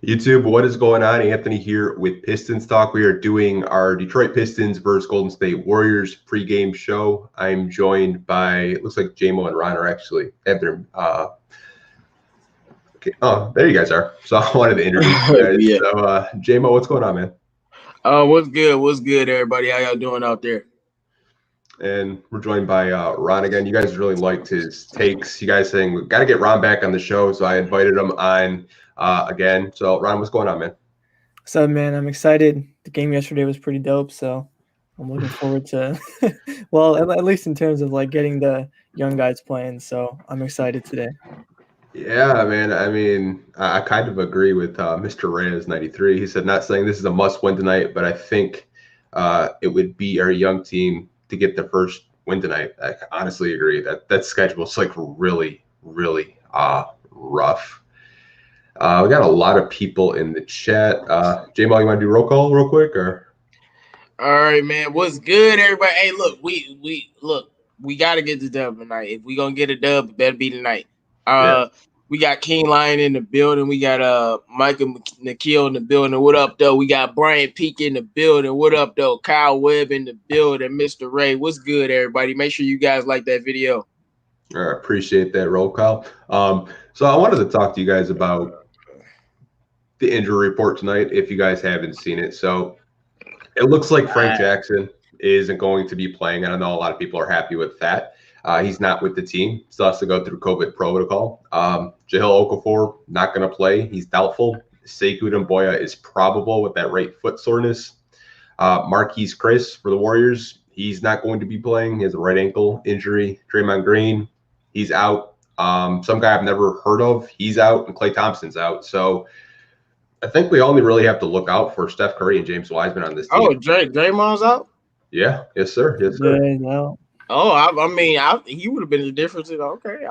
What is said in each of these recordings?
YouTube, what is going on? Anthony here with Pistons Talk. We are doing our Detroit Pistons versus Golden State Warriors pregame show. I'm joined by, it looks like JMO and Ron are actually have their okay. Oh, there you guys are. So I wanted to introduce you guys. Yeah. So JMO, what's going on, man? What's good? What's good, everybody? How y'all doing out there? And we're joined by Ron again. You guys really liked his takes. You guys saying we've got to get Ron back on the show, so I invited him on again. So Ron, what's going on, man? What's up, man? I'm excited. The game yesterday was pretty dope, so I'm looking forward to well, at least in terms of like getting the young guys playing. So I'm excited today. Yeah, man. I mean, I kind of agree with Mr. Reyes 93. He said, not saying this is a must win tonight, but I think it would be our young team to get the first win tonight. I honestly agree that schedule is like really, really rough. We got a lot of people in the chat. J-Mal, you want to do roll call real quick, or? All right, man. What's good, everybody? Hey, look, we got to get the dub tonight. If we gonna get a dub, it better be tonight. We got King Lion in the building. We got Michael Nikhil in the building. What up, though? We got Brian Peake in the building. What up, though? Kyle Webb in the building. Mr. Ray. What's good, everybody? Make sure you guys like that video. I appreciate that roll call. So I wanted to talk to you guys about the injury report tonight, if you guys haven't seen it. So it looks like Frank Jackson isn't going to be playing. And I know a lot of people are happy with that. He's not with the team. Still has to go through COVID protocol. Jahlil Okafor, not going to play. He's doubtful. Sekou Doumbouya is probable with that right foot soreness. Marquise Chris for the Warriors, he's not going to be playing. He has a right ankle injury. Draymond Green, he's out. Some guy I've never heard of, he's out. And Klay Thompson's out. So I think we only really have to look out for Steph Curry and James Wiseman on this team. Oh, Draymond's out? Yeah. Yes, sir. Yes, sir. Yeah, no. Oh, I mean, he would have been the difference. Okay.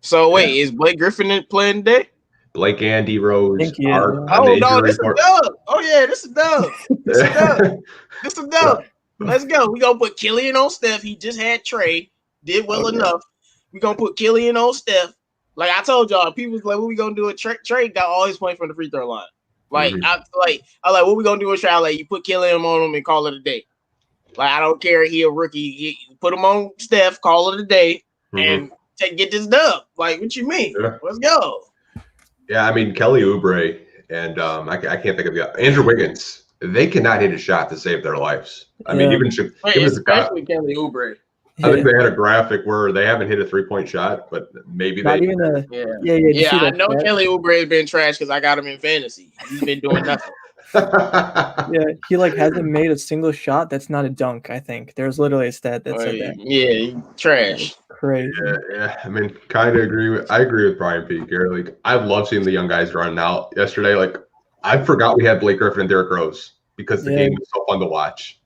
So wait, is Blake Griffin playing today? Blake and D Rose are. Oh no, this is a dub. Oh yeah, this is a dub. This is a dub. Let's go. We gonna put Killian on Steph. He just had Trey. Did well enough. We gonna put Killian on Steph. Like I told y'all, people was like, "What we gonna do?" Trey got all his points from the free throw line. Like I like, what we gonna do with Trey? Like you put Killian on him and call it a day. Like I don't care, he a rookie. Put him on Steph, call it a day, and get this dub. Like what you mean? Yeah. Let's go. Yeah, I mean Kelly Oubre and I can't think of the Andrew Wiggins. They cannot hit a shot to save their lives. I mean, especially Kelly Oubre. I think they had a graphic where they haven't hit a 3-point shot, but maybe not they. Even a, yeah. I know Kelly Oubre has been trash because I got him in fantasy. He's been doing nothing. Yeah, he hasn't made a single shot that's not a dunk. I think there's literally a stat that said that. Yeah, trash. Crazy. Yeah. I mean, kind of agree with Brian Peake here. Like, I've loved seeing the young guys run out yesterday. Like, I forgot we had Blake Griffin and Derrick Rose because the game was so fun to watch.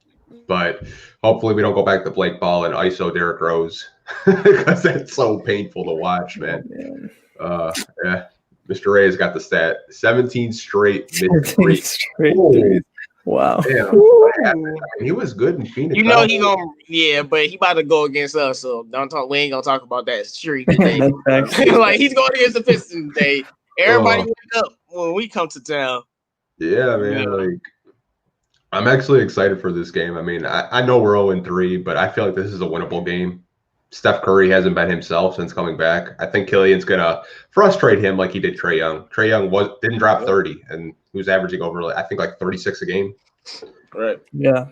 But hopefully, we don't go back to Blake Ball and ISO Derrick Rose because that's so painful to watch, man. Yeah. Mr. Ray has got the stat: 17 straight. 17 straight. Wow. Damn. He was good in Phoenix. You know he gonna, but he about to go against us. So don't talk. We ain't gonna talk about that streak today. Like he's going against the Pistons today. Everybody wake up when we come to town. Yeah, man. Like I'm actually excited for this game. I mean, I know we're 0-3, but I feel like this is a winnable game. Steph Curry hasn't been himself since coming back. I think Killian's gonna frustrate him like he did Trae Young. Trae Young didn't drop 30, and he was averaging over I think like 36 a game. Right. Yeah.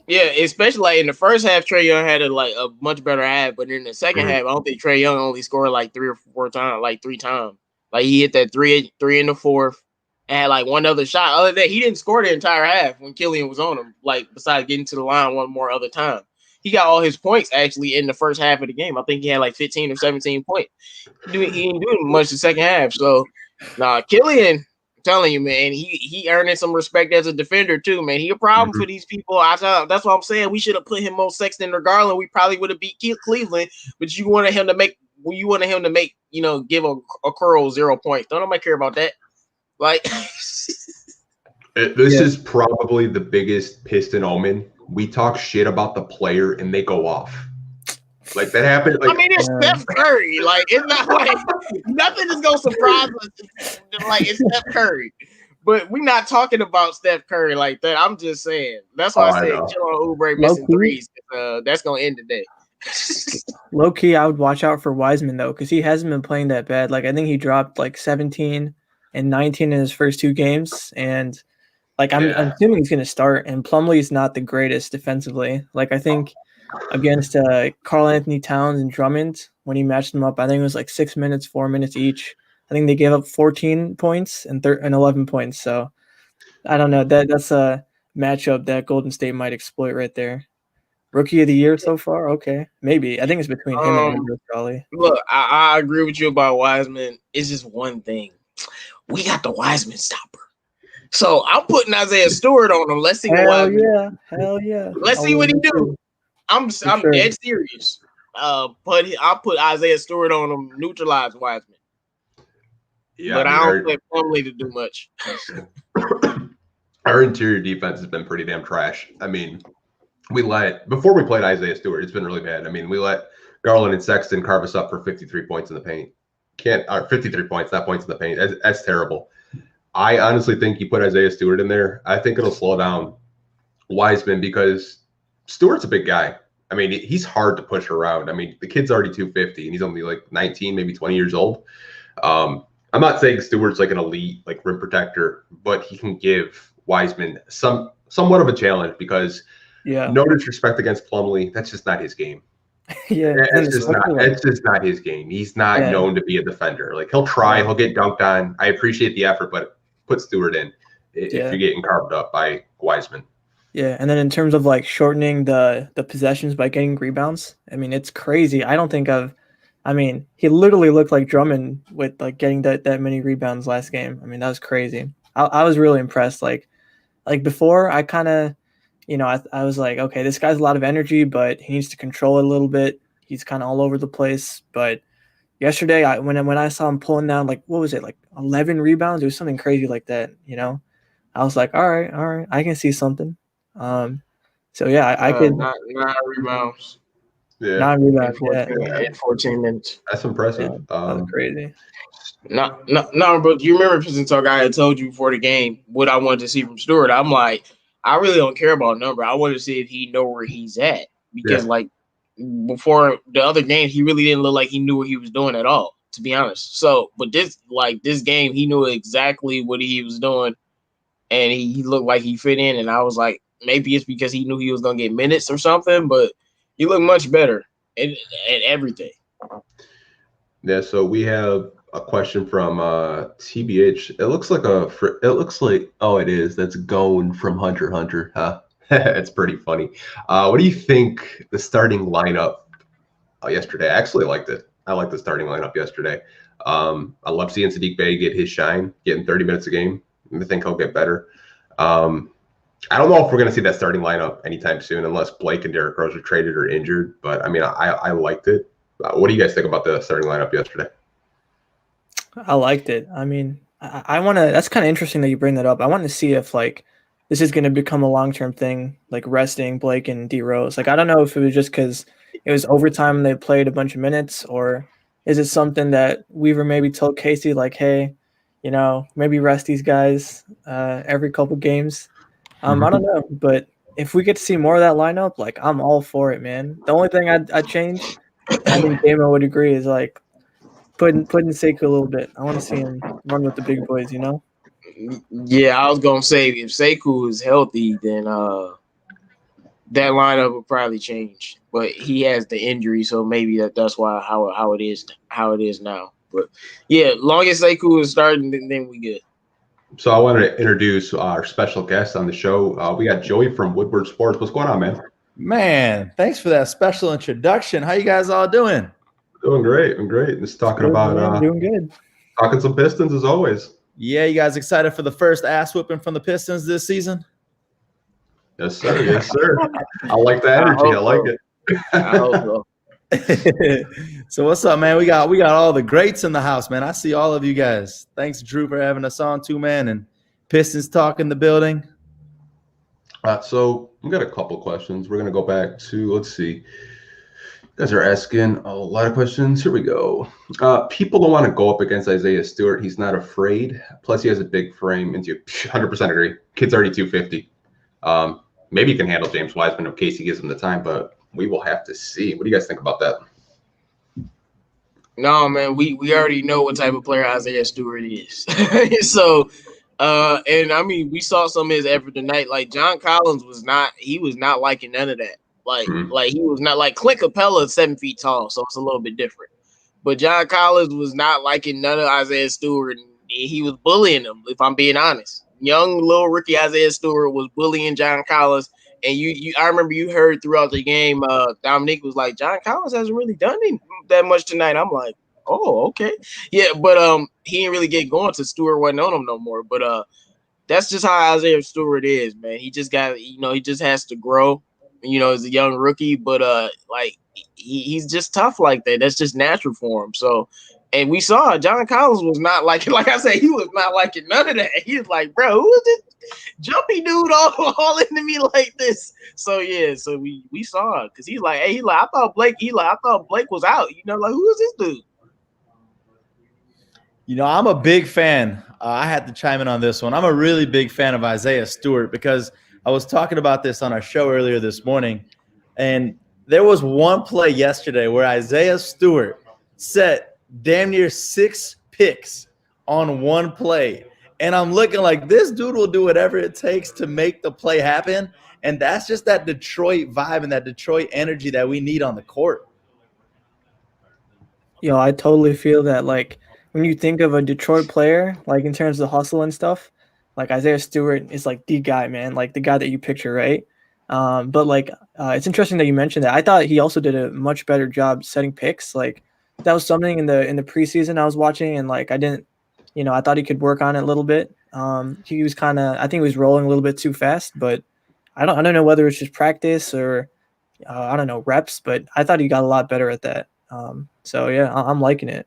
Yeah, especially like in the first half, Trae Young had a much better half, but in the second half, I don't think Trae Young only scored like 3 or 4 times, like 3 times. Like he hit that three in the fourth, and had like one other shot. Other than that, he didn't score the entire half when Killian was on him. Like besides getting to the line one more other time. He got all his points actually in the first half of the game. I think he had like 15 or 17 points. He didn't do much the second half. So, Killian, I'm telling you, man, he earning some respect as a defender too, man. He a problem for these people. That's what I'm saying. We should have put him on Sexton or Garland. We probably would have beat Cleveland, but you wanted him to make, give a curl 0 points. Don't nobody care about that. Like, this is probably the biggest Piston omen. We talk shit about the player and they go off. Like that happened. Like, I mean, it's Steph Curry. Like it's not like nothing is gonna surprise us. like it's Steph Curry. But we're not talking about Steph Curry like that. I'm just saying. That's why I said chill on Oubre missing threes. That's gonna end the day. Low key, I would watch out for Wiseman though, because he hasn't been playing that bad. Like I think he dropped like 17 and 19 in his first 2 games, and like I'm assuming he's gonna start. And Plumlee's not the greatest defensively. Like I think against Karl Anthony Towns and Drummond when he matched them up, I think it was like 6 minutes, 4 minutes each. I think they gave up 14 points and 11 points. So I don't know. That's a matchup that Golden State might exploit right there. Rookie of the year so far? Okay. Maybe. I think it's between him and Andrew Charlie. Look, I agree with you about Wiseman. It's just one thing. We got the Wiseman stopper. So I'm putting Isaiah Stewart on him. Let's see what Wiseman. Hell yeah. Let's see what he do. I'm dead serious. But I'll put Isaiah Stewart on him, neutralize Wiseman. Yeah, but I don't expect Plumlee to do much. Our interior defense has been pretty damn trash. I mean, before we played Isaiah Stewart, it's been really bad. I mean, we let Garland and Sexton carve us up for 53 points in the paint. 53 points, not points in the paint. That's terrible. I honestly think you put Isaiah Stewart in there, I think it'll slow down Wiseman because Stewart's a big guy. I mean, he's hard to push around. I mean, the kid's already 250 and he's only like 19, maybe 20 years old. I'm not saying Stewart's like an elite like rim protector, but he can give Wiseman somewhat of a challenge because no disrespect against Plumlee, that's just not his game. It's just not his game. He's not known to be a defender. Like he'll try, he'll get dunked on. I appreciate the effort, but put Stewart in if you're getting carved up by Wiseman. Yeah, and then in terms of like shortening the possessions by getting rebounds, I mean it's crazy. I mean, he literally looked like Drummond with like getting that many rebounds last game. I mean, that was crazy. I was really impressed. Like before, I kind of, I was like, okay, this guy's a lot of energy, but he needs to control it a little bit. He's kind of all over the place. But yesterday, when I saw him pulling down, like, what was it, like 11 rebounds? It was something crazy like that, I was like, all right, I can see something. So yeah, I could 9 rebounds. Yeah, 9 rebounds in 14 minutes. That's impressive. That's crazy. No, but you remember Pistons talk? I had told you before the game what I wanted to see from Stewart. I'm like, I really don't care about number. I want to see if he know where he's at because like before the other game, he really didn't look like he knew what he was doing at all, to be honest. So, but this game, he knew exactly what he was doing, and he looked like he fit in. And I was like, maybe it's because he knew he was gonna get minutes or something, but he looked much better at everything. Yeah. So we have a question from TBH. It looks like it is. That's Gone from Hunter x Hunter. Huh? It's pretty funny. What do you think the starting lineup yesterday? I actually liked it. I liked the starting lineup yesterday. I love seeing Saddiq Bey get his shine, getting 30 minutes a game. I think he'll get better. I don't know if we're going to see that starting lineup anytime soon unless Blake and Derrick Rose are traded or injured. But, I mean, I liked it. What do you guys think about the starting lineup yesterday? I liked it. I mean, I want to – that's kind of interesting that you bring that up. I want to see if, like, this is going to become a long-term thing, like resting Blake and D. Rose. Like, I don't know if it was just because it was overtime and they played a bunch of minutes, or is it something that Weaver maybe told Casey, like, hey, maybe rest these guys every couple games. I don't know, but if we get to see more of that lineup, like I'm all for it, man. The only thing I'd change, and I think Damo would agree, is like putting Sekou a little bit. I want to see him run with the big boys, Yeah, I was gonna say if Sekou is healthy, then that lineup will probably change. But he has the injury, so maybe that's why how it is now. But yeah, long as Sekou is starting, then we good. So I wanted to introduce our special guest on the show. We got Joey from Woodward Sports. What's going on, man? Man, thanks for that special introduction. How you guys all doing? Doing great. Just talking about doing good. Talking some Pistons as always. Yeah, you guys excited for the first ass whooping from the Pistons this season? Yes, sir. Yes, sir. I like the energy. I like it. I hope so. So what's up, man? We got all the greats in the house, man. I see all of you guys. Thanks, Drew, for having us on too, man. And Pistons talk in the building. So we got a couple questions. We're gonna go back to, let's see. guys are asking a lot of questions. Here we go. People don't want to go up against Isaiah Stewart. He's not afraid. Plus, he has a big frame. And 100% agree. Kid's already 250. Maybe he can handle James Wiseman if Casey gives him the time, but we will have to see. What do you guys think about that? No, man, we already know what type of player Isaiah Stewart is. So, and I mean, we saw some of his effort tonight. Like John Collins was not liking none of that. Like he was not like Clint Capella is 7 feet tall, so it's a little bit different. But John Collins was not liking none of Isaiah Stewart, and he was bullying him. If I'm being honest, young little rookie Isaiah Stewart was bullying John Collins. And I remember you heard throughout the game, Dominique was like, John Collins hasn't really done that much tonight. I'm like, oh, okay. Yeah, but he didn't really get going to Stewart wasn't on him no more. But that's just how Isaiah Stewart is, man. He just got, he just has to grow, as a young rookie. But like he's just tough like that. That's just natural for him. So, and we saw John Collins was not like I said, he was not liking none of that. He was like, bro, who is this jumpy dude all into me like this? So yeah, so we saw it because he's like, hey, I thought Blake was out. Like who is this dude? I'm a big fan. I had to chime in on this one. I'm a really big fan of Isaiah Stewart because I was talking about this on our show earlier this morning, and there was one play yesterday where Isaiah Stewart set damn near 6 picks on one play. And I'm looking like this dude will do whatever it takes to make the play happen. And that's just that Detroit vibe and that Detroit energy that we need on the court. I totally feel that. Like when you think of a Detroit player, like in terms of hustle and stuff, like Isaiah Stewart is like the guy, man, like the guy that you picture, right? But like it's interesting that you mentioned that. I thought he also did a much better job setting picks. Like that was something in the preseason I was watching, and like I thought he could work on it a little bit. He was I think he was rolling a little bit too fast, but I don't know whether it's just practice or I don't know, reps, but I thought he got a lot better at that. So yeah, I'm liking it.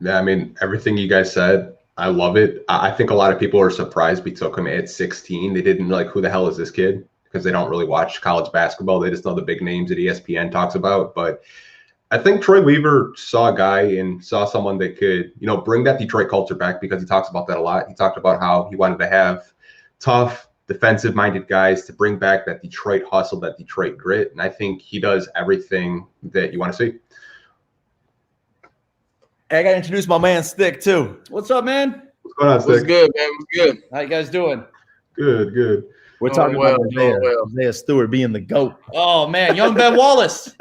Yeah, I mean, everything you guys said, I love it. I think a lot of people are surprised we took him at 16. They didn't like, who the hell is this kid? Because they don't really watch college basketball. They just know the big names that ESPN talks about. But I think Troy Weaver saw a guy and saw someone that could, bring that Detroit culture back, because he talks about that a lot. He talked about how he wanted to have tough, defensive-minded guys to bring back that Detroit hustle, that Detroit grit. And I think he does everything that you want to see. Hey, I got to introduce my man, Stick, too. What's up, man? What's going on, Stick? What's good, man? What's good? How you guys doing? Good. We're talking about Isaiah Stewart being the GOAT. Oh, man, young Ben Wallace.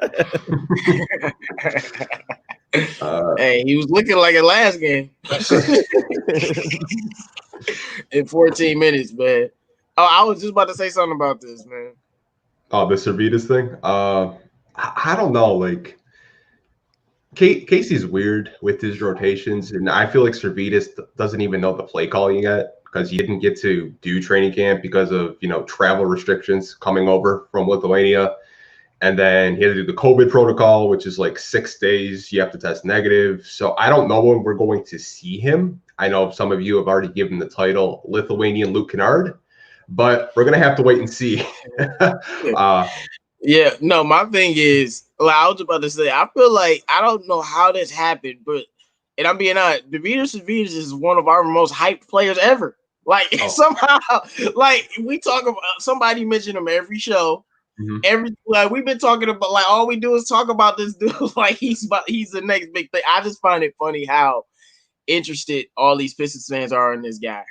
Hey, he was looking like it last game. In 14 minutes, man. Oh, I was just about to say something about this, man. Oh, the Servetus thing? I don't know. Like, Casey's weird with his rotations, and I feel like Servetus doesn't even know the play calling yet, because he didn't get to do training camp because of, travel restrictions coming over from Lithuania. And then he had to do the COVID protocol, which is like 6 days. You have to test negative. So I don't know when we're going to see him. I know some of you have already given the title Lithuanian Luke Kennard, but we're going to have to wait and see. Yeah, no, my thing is, like I was about to say, I feel like I don't know how this happened, but, and I'm being honest, Servetus is one of our most hyped players ever. Like somehow, like we talk about, somebody mentioned him every show. Mm-hmm. We've been talking about, like all we do is talk about this dude like he's the next big thing. I just find it funny how interested all these Pistons fans are in this guy.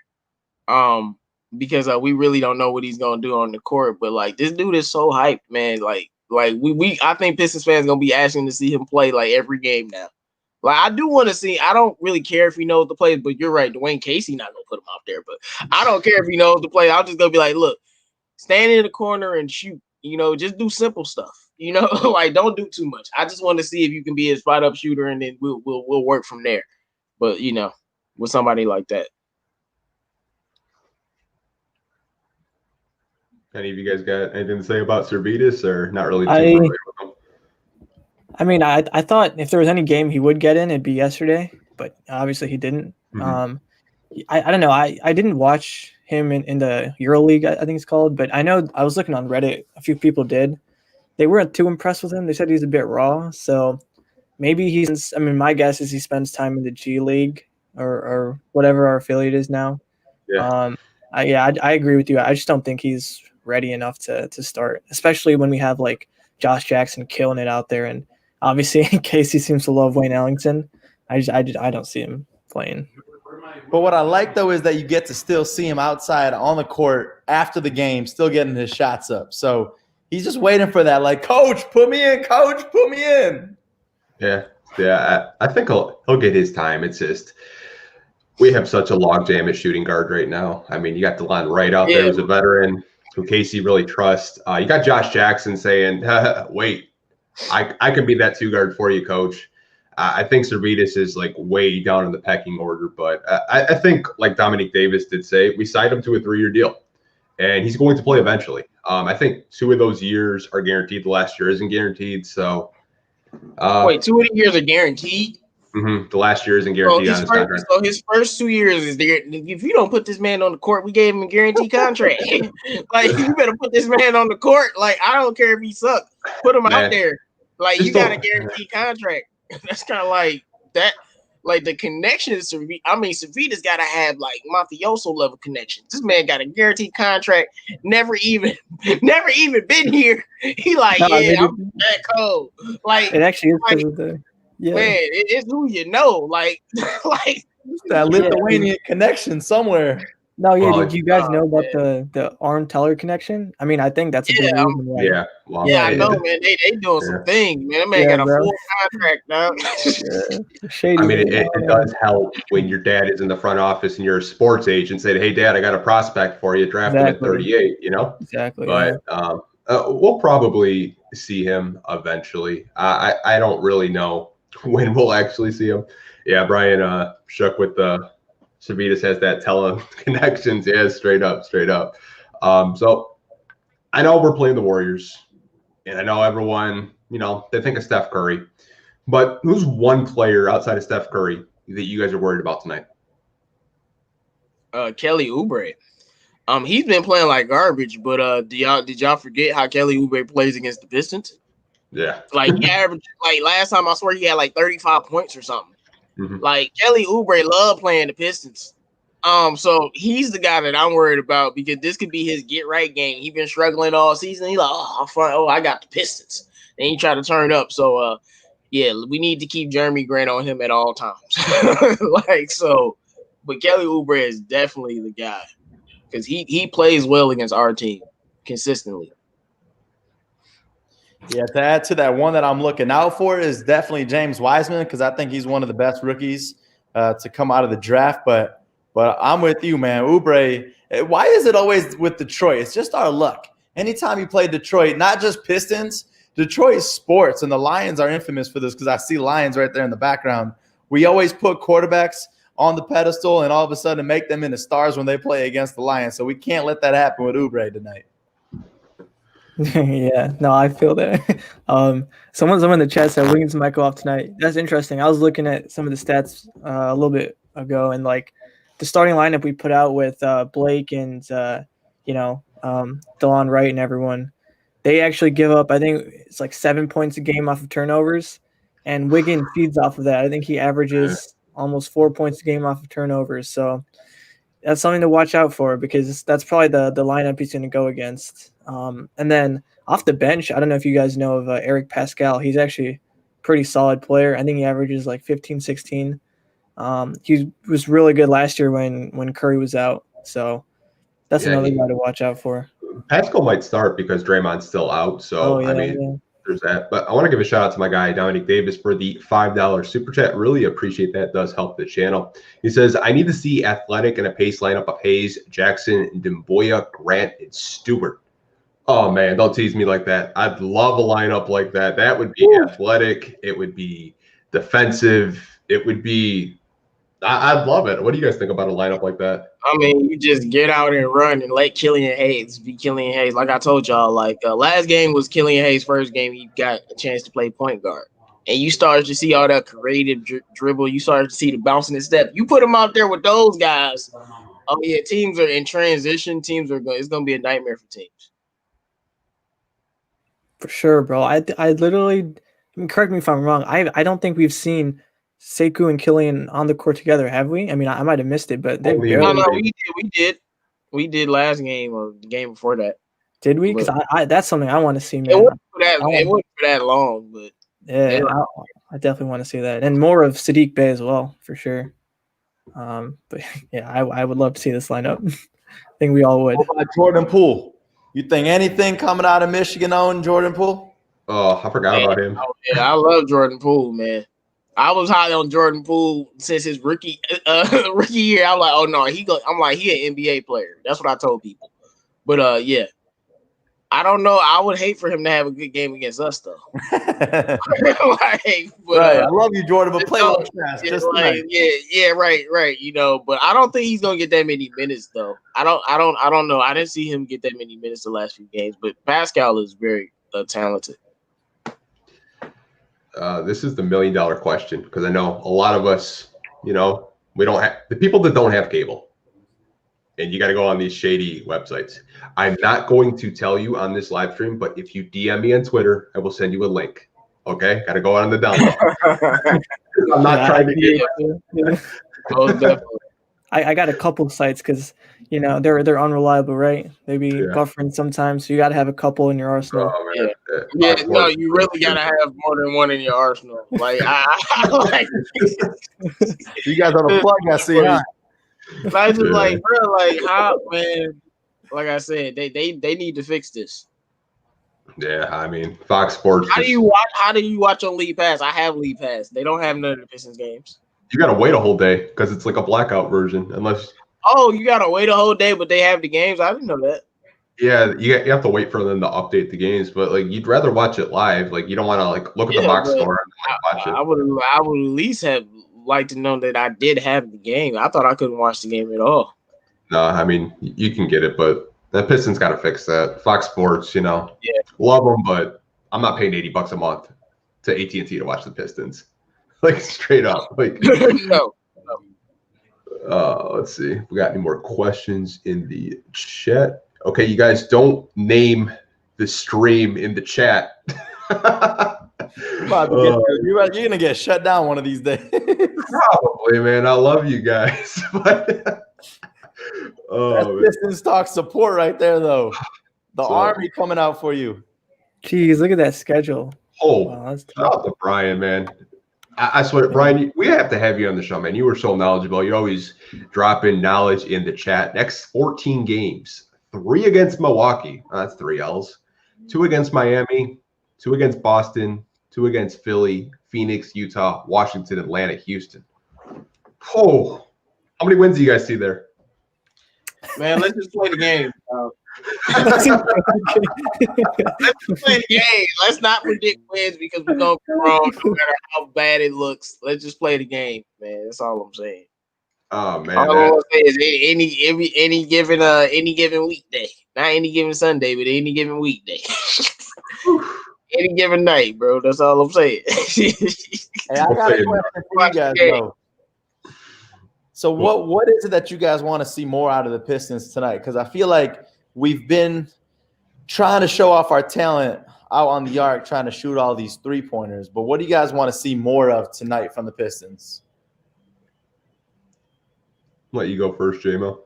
Because we really don't know what he's gonna do on the court, but like this dude is so hyped, man. Like I think Pistons fans gonna be asking to see him play like every game now. Like I do want to see. I don't really care if he knows the plays, but you're right, Dwayne Casey not gonna put him out there. But I don't care if he knows the play. I'm just gonna be like, look, stand in the corner and shoot. Just do simple stuff. Like don't do too much. I just want to see if you can be a spot up shooter, and then we'll work from there. But with somebody like that. Any of you guys got anything to say about Servetus, or not really? I mean, I thought if there was any game he would get in, it'd be yesterday, but obviously he didn't. Mm-hmm. I don't know. I didn't watch him in the EuroLeague, I think it's called, but I know I was looking on Reddit. A few people did, they weren't too impressed with him. They said he's a bit raw. So maybe my guess is he spends time in the G League or whatever our affiliate is now. Yeah. I agree with you. I just don't think he's ready enough to start, especially when we have like Josh Jackson killing it out there. And obviously Casey seems to love Wayne Ellington. I don't see him playing. But what I like, though, is that you get to still see him outside on the court after the game, still getting his shots up. So he's just waiting for that, like, coach, put me in, coach, put me in. Yeah. I think he'll get his time. It's just we have such a logjam at shooting guard right now. I mean, you got DeLon Wright out there who's a veteran who Casey really trusts. You got Josh Jackson saying, wait, I can be that 2 guard for you, coach. I think Servetus is like way down in the pecking order, but I think, like Dominique Davis did say, we signed him to a 3-year deal, and he's going to play eventually. I think 2 of those years are guaranteed. The last year isn't guaranteed. So, wait, 2 of the years are guaranteed? Mm-hmm. The last year isn't guaranteed on his contract. So his first 2 years is there. If you don't put this man on the court, we gave him a guaranteed contract. Like, you better put this man on the court. Like, I don't care if he sucks. Put him out there. Like, you got a guaranteed contract. That's kind of like that. Like, the connections. Servetus got to have like mafioso level connections. This man got a guaranteed contract. Never even been here. He like, I'm that cold. Like, it actually is because of the. Yeah. Man, it's who you know. Like that Lithuanian connection somewhere. No, did you guys know about the Arm Teller connection? I mean, I think that's a big reason why. Yeah. Well, I know, man. They doing some things, man. That man got a full contract now. Shady. I mean, it does help when your dad is in the front office and you're a sports agent. Say, hey, Dad, I got a prospect for you. Draft him at 38. You know. Exactly. But we'll probably see him eventually. I don't really know when we'll actually see him. Yeah, Brian shook with the Servetus has that tele connections. Yeah, straight up. So I know we're playing the Warriors, and I know everyone, they think of Steph Curry. But who's one player outside of Steph Curry that you guys are worried about tonight? Kelly Oubre. He's been playing like garbage, but did y'all forget how Kelly Oubre plays against the Pistons? Yeah. Like, he averaged, like, last time I swear he had like 35 points or something. Mm-hmm. Like, Kelly Oubre loved playing the Pistons. So he's the guy that I'm worried about because this could be his get right game. He's been struggling all season. He's like, I got the Pistons. And he tried to turn up. So we need to keep Jeremy Grant on him at all times. But Kelly Oubre is definitely the guy because he plays well against our team consistently. Yeah, to add to that, one that I'm looking out for is definitely James Wiseman because I think he's one of the best rookies to come out of the draft. But I'm with you, man. Oubre, why is it always with Detroit? It's just our luck. Anytime you play Detroit, not just Pistons, Detroit sports, and the Lions are infamous for this because I see Lions right there in the background. We always put quarterbacks on the pedestal and all of a sudden make them into stars when they play against the Lions. So we can't let that happen with Oubre tonight. Yeah, no, I feel that. Someone in the chat said Wiggins might go off tonight. That's interesting. I was looking at some of the stats a little bit ago, and like the starting lineup we put out with Blake and DeLon Wright and everyone, they actually give up. I think it's like 7 points a game off of turnovers, and Wiggins feeds off of that. I think he averages almost 4 points a game off of turnovers. So that's something to watch out for because that's probably the lineup he's going to go against. And then off the bench, I don't know if you guys know of Eric Pascal. He's actually a pretty solid player. I think he averages like 15, 16. He was really good last year when Curry was out. So that's another guy to watch out for. Pascal might start because Draymond's still out. So, there's that. But I want to give a shout out to my guy, Dominic Davis, for the $5 super chat. Really appreciate that. It does help the channel. He says, I need to see Athletic and a pace lineup of Hayes, Jackson, Demboya, Grant, and Stewart. Oh, man, don't tease me like that. I'd love a lineup like that. That would be athletic. It would be defensive. It would be – I'd love it. What do you guys think about a lineup like that? I mean, you just get out and run and let Killian Hayes be Killian Hayes. Like I told y'all, last game was Killian Hayes' first game. He got a chance to play point guard. And you started to see all that creative dribble. You started to see the bouncing and step. You put him out there with those guys. Oh, yeah, teams are in transition. It's going to be a nightmare for teams. For sure, bro. I literally, I mean, correct me if I'm wrong. I don't think we've seen Sekou and Killian on the court together, have we? I mean, I might have missed it, but they barely. No, we did last game or the game before that. Did we? Because I that's something I want to see, man. It wasn't for that long, but yeah, I definitely want to see that, and more of Sadiq Bey as well, for sure. But yeah, I would love to see this lineup. I think we all would. What about Jordan Poole? You think anything coming out of Michigan on Jordan Poole? Oh, I forgot about him. Oh, yeah, I love Jordan Poole, man. I was high on Jordan Poole since his rookie year. I'm like, oh no, he an NBA player. That's what I told people. But yeah, I don't know. I would hate for him to have a good game against us, though. Right. I love you, Jordan, but play one fast. Just right. You know, but I don't think he's gonna get that many minutes, though. I don't know. I didn't see him get that many minutes the last few games, but Pascal is very talented. This is the $1 million question, because I know a lot of us, you know, we don't have the people that don't have cable, and you got to go on these shady websites. I'm not going to tell you on this live stream, but if you DM me on Twitter, I will send you a link. Okay, got to go on the download. I'm not trying to get. Oh, definitely. I got a couple sites because you know they're unreliable, right? They be buffering sometimes, so you got to have a couple in your arsenal. Oh, yeah. No, you really gotta have more than one in your arsenal. Like I like you guys on the plug, I see. Huh? I just like, bro, like how, man. Like I said, they need to fix this. Yeah, I mean, Fox Sports. How do you watch on League Pass? I have League Pass. They don't have none of the Pistons games. You gotta wait a whole day because it's like a blackout version, unless. Oh, you gotta wait a whole day, but they have the games. I didn't know that. Yeah, you have to wait for them to update the games, but like you'd rather watch it live. Like you don't want to like look at the box score and watch it. I would at least have liked to know that I did have the game. I thought I couldn't watch the game at all. No, I mean you can get it, but the Pistons got to fix that. Fox Sports, you know, love them, but I'm not paying $80 a month to AT&T to watch the Pistons. Like straight up, like no. Let's see if we got any more questions in the chat. Okay, you guys don't name the stream in the chat. You're gonna get shut down one of these days. Probably, man. I love you guys. But, that's Pistons Talk support right there, though. The Army coming out for you. Jeez, look at that schedule. Oh, wow, shout out to Brian, man. I swear, Brian, we have to have you on the show, man. You were so knowledgeable. You always drop in knowledge in the chat. Next 14 games, 3 against Milwaukee. That's 3 L's. 2 against Miami, 2 against Boston, 2 against Philly, Phoenix, Utah, Washington, Atlanta, Houston. Oh, how many wins do you guys see there? Man, let's just play the game. Let's just play the game. Let's not predict wins because we're gonna be wrong no matter how bad it looks. Let's just play the game, man. That's all I'm saying. Oh man. All I'm saying is any given weekday. Not any given Sunday, but any given weekday. Any given night, bro. That's all I'm saying. Hey, I got a question for you guys, though. So what is it that you guys want to see more out of the Pistons tonight? Because I feel like we've been trying to show off our talent out on the arc, trying to shoot all these 3-pointers. But what do you guys want to see more of tonight from the Pistons? Let you go first, J-Mo.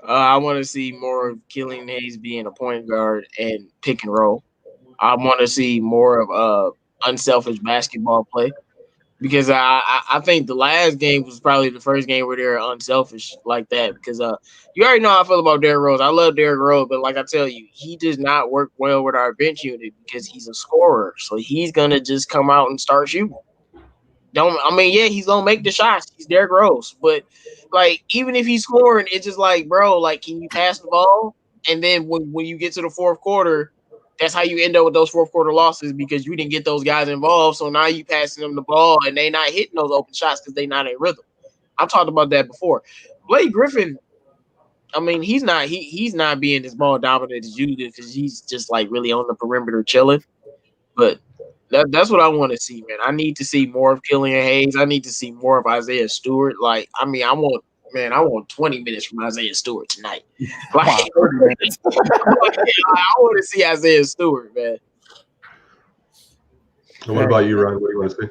I want to see more of Killian Hayes being a point guard and pick and roll. I want to see more of unselfish basketball play. Because I think the last game was probably the first game where they're unselfish like that. Because you already know how I feel about Derrick Rose. I love Derrick Rose, but like I tell you, he does not work well with our bench unit because he's a scorer. So he's gonna just come out and start shooting. He's gonna make the shots. He's Derrick Rose, but like even if he's scoring, it's just like, bro, like can you pass the ball? And then when you get to the fourth quarter, that's how you end up with those fourth quarter losses because you didn't get those guys involved. So now you passing them the ball and they not hitting those open shots because they not in rhythm. I've talked about that before. Blake Griffin, I mean, he's not being as ball dominant as you do because he's just like really on the perimeter chilling. But that's what I want to see, man. I need to see more of Killian Hayes. I need to see more of Isaiah Stewart. Like, I mean, I want Man, I want 20 minutes from Isaiah Stewart tonight. Like, 30 minutes. I want to see Isaiah Stewart, man. And what about you, Ryan? What do you want to see?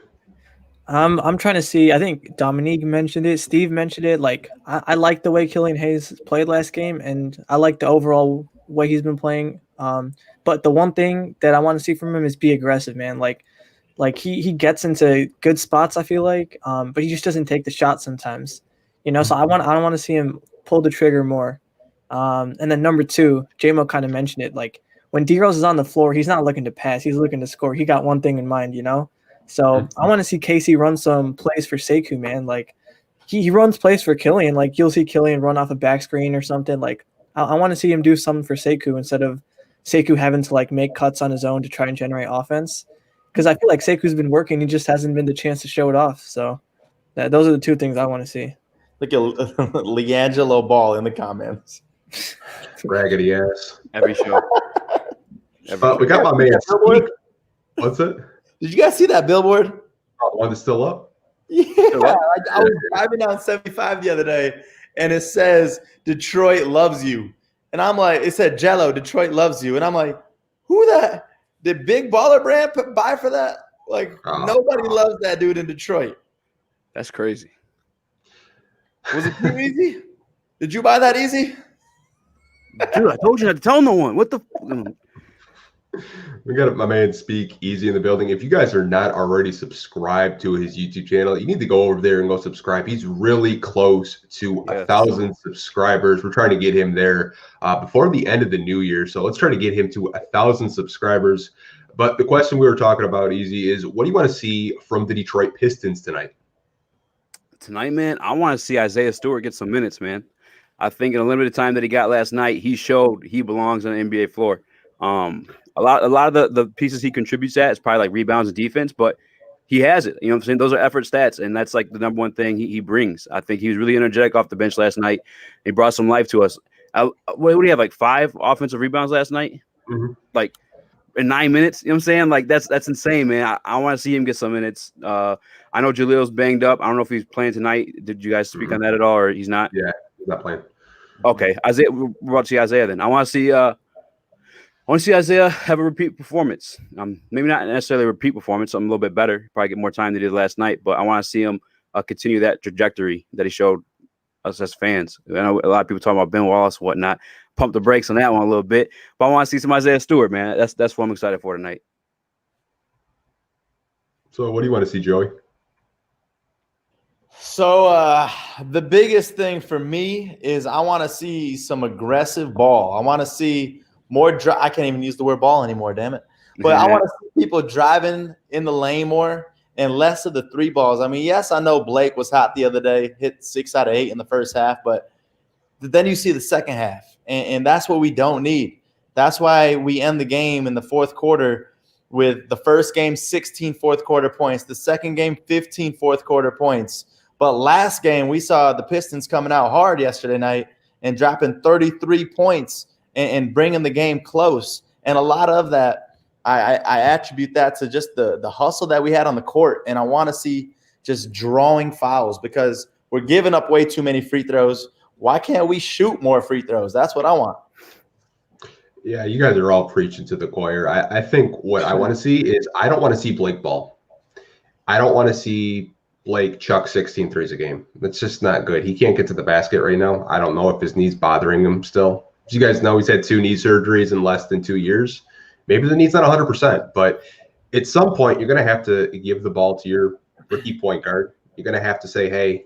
I'm trying to see. I think Dominique mentioned it. Steve mentioned it. Like I like the way Killian Hayes played last game, and I like the overall way he's been playing. But the one thing that I want to see from him is be aggressive, man. Like he gets into good spots, I feel like, but he just doesn't take the shot sometimes. So I want to see him pull the trigger more. And then number 2, J-Mo kind of mentioned it. Like when D-Rose is on the floor, he's not looking to pass. He's looking to score. He got one thing in mind, So I want to see Casey run some plays for Sekou, man. Like he runs plays for Killian. Like you'll see Killian run off a back screen or something. Like I want to see him do something for Sekou instead of Sekou having to like make cuts on his own to try and generate offense. Because I feel like Sekou's been working. He just hasn't been the chance to show it off. So those are the 2 things I want to see. Look at LiAngelo Ball in the comments. Raggedy ass. Every show. We got my man. What's it? Did you guys see that billboard? Oh, the one that's still up? Yeah. I was driving down 75 the other day, and it says, Detroit loves you. And I'm like, it said Jello, Detroit loves you. And I'm like, who that? Did Big Baller Brand buy for that? Like, nobody loves that dude in Detroit. That's crazy. Was it too easy? Did you buy that easy? Dude, I told you not to tell no one. What the? We got my man Speak Easy in the building. If you guys are not already subscribed to his YouTube channel, you need to go over there and go subscribe. He's really close to 1,000 subscribers. We're trying to get him there before the end of the new year. So let's try to get him to 1,000 subscribers. But the question we were talking about, Easy, is what do you want to see from the Detroit Pistons tonight? Tonight, man, I want to see Isaiah Stewart get some minutes, man. I think in a limited time that he got last night, he showed he belongs on the NBA floor. A lot of the pieces he contributes at is probably like rebounds and defense, but he has it. You know what I'm saying? Those are effort stats, and that's like the number one thing he brings. I think he was really energetic off the bench last night. He brought some life to us. What do you have, like 5 offensive rebounds last night? Mm-hmm. Like in 9 minutes? You know what I'm saying? Like that's insane, man. I want to see him get some minutes. I know Jalil's banged up. I don't know if he's playing tonight. Did you guys speak on that at all, or he's not? Yeah, he's not playing. Okay, Isaiah. We're about to see Isaiah then. I want to see Isaiah have a repeat performance. Maybe not necessarily a repeat performance, something a little bit better. Probably get more time than he did last night, but I want to see him continue that trajectory that he showed us as fans. I know a lot of people talking about Ben Wallace and whatnot. Pump the brakes on that one a little bit, but I want to see some Isaiah Stewart, man. That's what I'm excited for tonight. So what do you want to see, Joey? So the biggest thing for me is I want to see some aggressive ball. I want to see more I can't even use the word ball anymore, damn it. But I want to see people driving in the lane more and less of the 3 balls. I mean, yes, I know Blake was hot the other day, hit 6 out of 8 in the first half, but then you see the second half, and that's what we don't need. That's why we end the game in the fourth quarter with the first game 16 fourth quarter points, the second game 15 fourth quarter points. But last game, we saw the Pistons coming out hard yesterday night and dropping 33 points and bringing the game close. And a lot of that, I attribute that to just the hustle that we had on the court. And I want to see just drawing fouls because we're giving up way too many free throws. Why can't we shoot more free throws? That's what I want. Yeah, you guys are all preaching to the choir. I think what I want to see is I don't want to see Blake ball. I don't want to see Blake chuck 16 threes a game. That's just not good. He can't get to the basket right now. I don't know if his knee's bothering him still. As you guys know, he's had 2 knee surgeries in less than 2 years. Maybe the knee's not 100%, but at some point, you're going to have to give the ball to your rookie point guard. You're going to have to say, hey,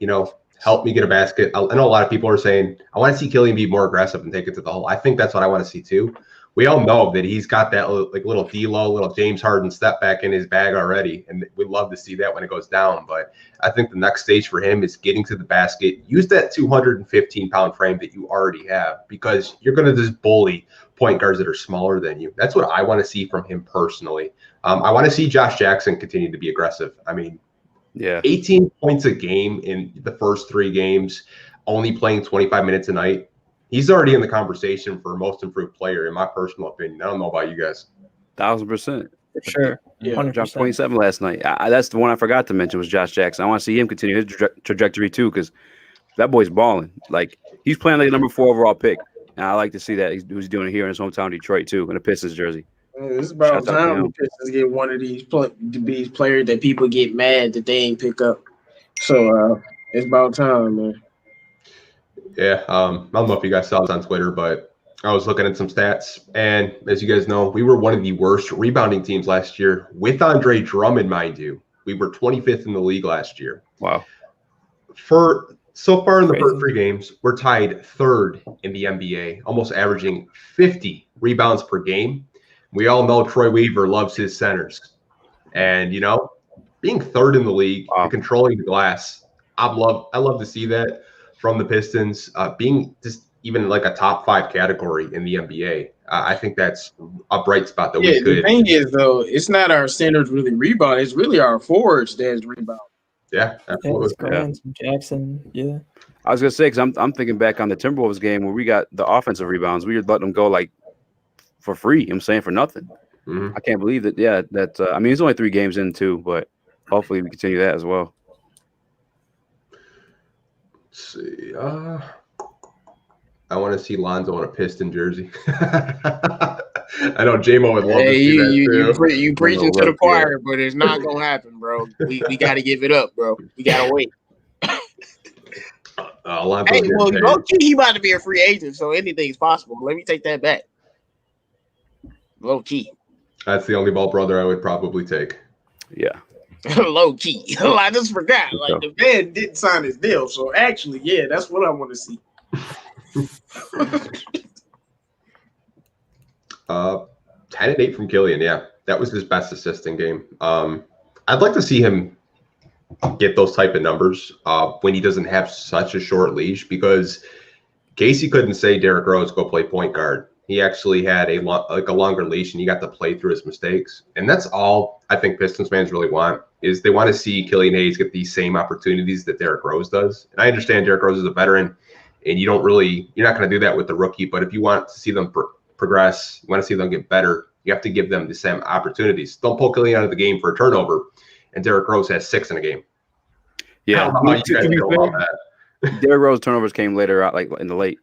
help me get a basket. I know a lot of people are saying, I want to see Killian be more aggressive and take it to the hole. I think that's what I want to see too. We all know that he's got that like little D-Lo, little James Harden step back in his bag already, and we love to see that when it goes down. But I think the next stage for him is getting to the basket. Use that 215-pound frame that you already have because you're going to just bully point guards that are smaller than you. That's what I want to see from him personally. I want to see Josh Jackson continue to be aggressive. I mean, 18 points a game in the first 3 games, only playing 25 minutes a night. He's already in the conversation for most improved player, in my personal opinion. I don't know about you guys. 1,000%. For sure. Yeah, 100%. Dropped 27 last night. That's the one I forgot to mention was Josh Jackson. I want to see him continue his trajectory too because That boy's balling. Like he's playing like a number 4 overall pick, and I like to see that he's doing it here in his hometown, Detroit, too, in a Pistons jersey. It's about time the Pistons get one of these players that people get mad that they ain't pick up. So it's about time, man. Yeah, I don't know if you guys saw this on Twitter, but I was looking at some stats, and as you guys know, we were one of the worst rebounding teams last year with Andre Drummond, mind you. We were 25th in the league last year. Wow. So far in the first 3 games, we're tied 3rd in the NBA, almost averaging 50 rebounds per game. We all know Troy Weaver loves his centers. And, being 3rd in the league and controlling the glass, I love to see that from the Pistons. Being just even like a top 5 category in the NBA. I think that's a bright spot that we could. The thing is, though, it's not our centers really rebound. It's really our forwards that's rebound. Yeah, absolutely. Grant, Jackson, yeah. I was gonna say because I'm thinking back on the Timberwolves game where we got the offensive rebounds. We were letting them go like for free. I'm saying for nothing. Mm-hmm. I can't believe that. Yeah, I mean, it's only 3 games in too, but hopefully we continue that as well. Let's see. I want to see Lonzo in a Piston jersey. I know J-Mo would love to see that too. You preaching to the choir, but it's not gonna happen, bro. We got to give it up, bro. We gotta wait. Low key, he about to be a free agent, so anything's possible. Let me take that back. Low key. That's the only ball brother I would probably take. Yeah. Low key. I just forgot. Like the man didn't sign his deal, so actually, yeah, that's what I want to see. 10-8 from Killian. Yeah, that was his best assisting game. I'd like to see him get those type of numbers when he doesn't have such a short leash, because Casey couldn't say Derrick Rose go play point guard. He actually had a longer leash, and he got to play through his mistakes. And that's all I think Pistons fans really want, is they want to see Killian Hayes get these same opportunities that Derrick Rose does. And I understand Derrick Rose is a veteran, and you're not going to do that with the rookie. But if you want to see them progress, you want to see them get better, you have to give them the same opportunities. Don't pull Killian out of the game for a turnover, and Derrick Rose has 6 in a game. Yeah, Derrick Rose turnovers came later out, like in the late.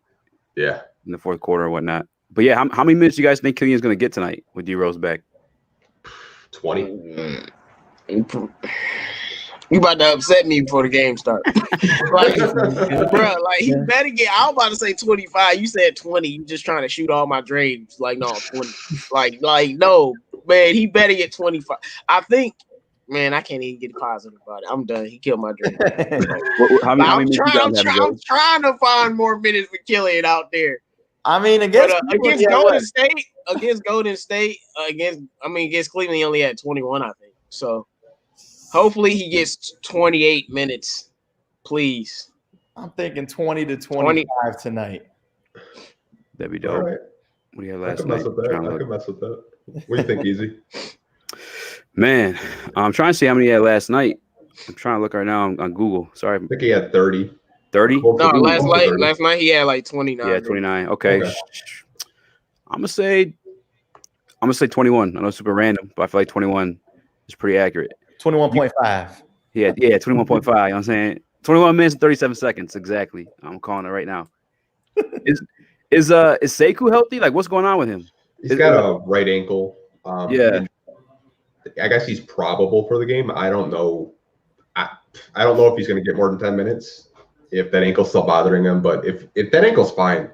Yeah, in the 4th quarter and whatnot. But yeah, how many minutes do you guys think Killian's going to get tonight with D Rose back? 20. You about to upset me before the game starts. He better get. I was about to say 25. You said 20. You just trying to shoot all my dreams. Like, no, 20. No, man. He better get 25. I think. Man, I can't even get positive about it. I'm done. He killed my dream. I'm trying to find more minutes for Killian out there. I mean, against Golden State, against Cleveland, he only had 21, I think. So hopefully he gets 28 minutes, please. I'm thinking 20 to 25 tonight. That'd be dope. Right. What do you have last night? I could mess with that. What do you think, Easy? Man, I'm trying to see how many he had last night. I'm trying to look right now on Google. Sorry. I think he had 30. 30? No, last night he had like 29. Yeah, 29. Okay. I'm gonna say 21. I know it's super random, but I feel like 21 is pretty accurate. 21.5. Yeah, 21.5. You know what I'm saying? 21 minutes and 37 seconds exactly. I'm calling it right now. Is Sekou healthy? Like, what's going on with him? He's got a right ankle. Yeah. I guess he's probable for the game. I don't know. I don't know if he's going to get more than 10 minutes if that ankle's still bothering him. But if that ankle's fine,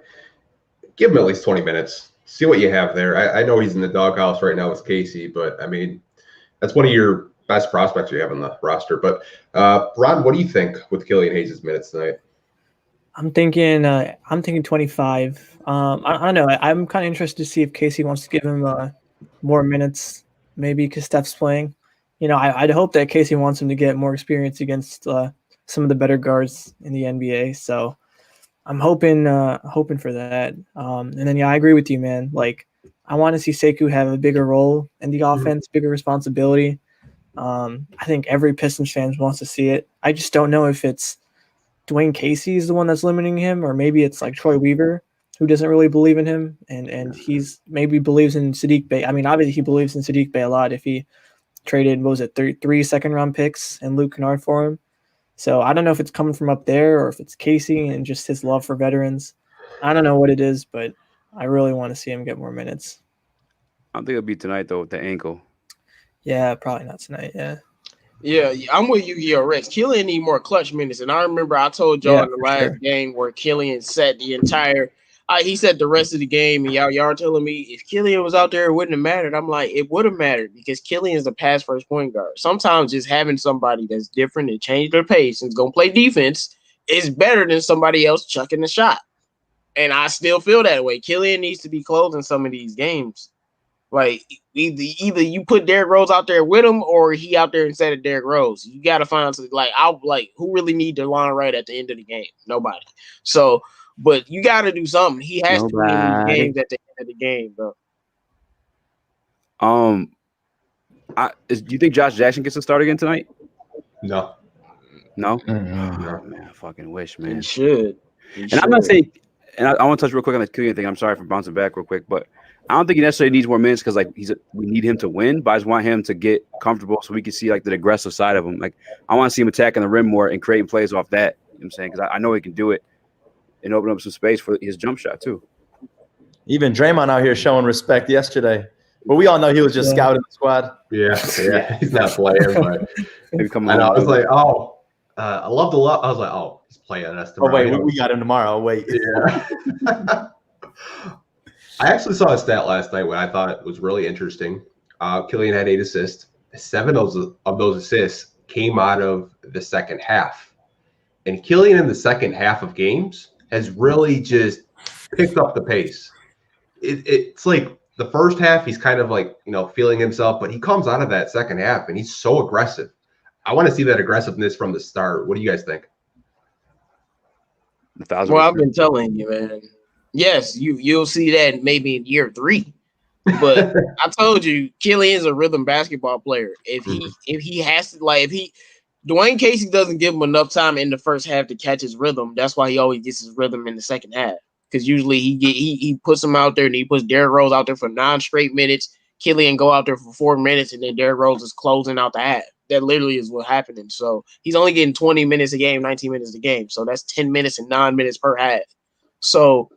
give him at least 20 minutes. See what you have there. I know he's in the doghouse right now with Casey, but I mean, that's one of your best prospects you have on the roster. But Ron, what do you think with Killian Hayes' minutes tonight? I'm thinking 25. I don't know. I'm kind of interested to see if Casey wants to give him more minutes, maybe because Steph's playing. I'd hope that Casey wants him to get more experience against some of the better guards in the NBA. So I'm hoping for that. And then, I agree with you, man. Like, I want to see Sekou have a bigger role in the offense, bigger responsibility. I think every Pistons fan wants to see it. I just don't know if it's Dwayne Casey is the one that's limiting him, or maybe it's like Troy Weaver, who doesn't really believe in him, and he's maybe believes in Sadiq Bey. I mean, obviously he believes in Sadiq Bey a lot if he traded, 3 second-round picks and Luke Kennard for him. So I don't know if it's coming from up there or if it's Casey and just his love for veterans. I don't know what it is, but I really want to see him get more minutes. I don't think it'll be tonight though with the ankle. Yeah, probably not tonight. Yeah, I'm with you, Rex. Killian need more clutch minutes, and I remember I told y'all in the last game where Killian set the entire. He said the rest of the game, and y'all are telling me if Killian was out there, it wouldn't have mattered. I'm like, it would have mattered because Killian is a pass first point guard. Sometimes just having somebody that's different and change their pace and is gonna play defense is better than somebody else chucking the shot. And I still feel that way. Killian needs to be closing some of these games. Like either you put Derrick Rose out there with him, or he out there instead of Derrick Rose. You got to find who really need the line right at the end of the game? Nobody. So, but you got to do something. He has to win these games at the end of the game, bro. Do you think Josh Jackson gets a start again tonight? No. No? Mm-hmm. Oh, man, I fucking wish, man. He should. I'm not saying, and I want to touch real quick on the Killian thing. I'm sorry for bouncing back real quick, but I don't think he necessarily needs more minutes because we need him to win, but I just want him to get comfortable so we can see like the aggressive side of him. Like I want to see him attacking the rim more and creating plays off that. You know what I'm saying? Because I know he can do it and open up some space for his jump shot too. Even Draymond out here showing respect yesterday. But we all know he was just scouting the squad. Yeah, he's not playing, but I was like, I love the love. I was like, he's playing us tomorrow. Oh wait, we got him tomorrow. Wait, yeah. I actually saw a stat last night when I thought it was really interesting. Killian had 8 assists. 7 of those assists came out of the second half. And Killian in the second half of games has really just picked up the pace. It's like the first half, he's kind of like, feeling himself, but he comes out of that second half and he's so aggressive. I want to see that aggressiveness from the start. What do you guys think? Well, I've been telling you, man. Yes, you'll see that maybe in year 3. But I told you, Killian's a rhythm basketball player. If he has to, Dwayne Casey doesn't give him enough time in the first half to catch his rhythm. That's why he always gets his rhythm in the second half. Because usually he puts him out there and he puts Derrick Rose out there for 9 straight minutes. Killian go out there for 4 minutes, and then Derrick Rose is closing out the half. That literally is what's happening. So he's only getting 20 minutes a game, 19 minutes a game. So that's 10 minutes and 9 minutes per half. So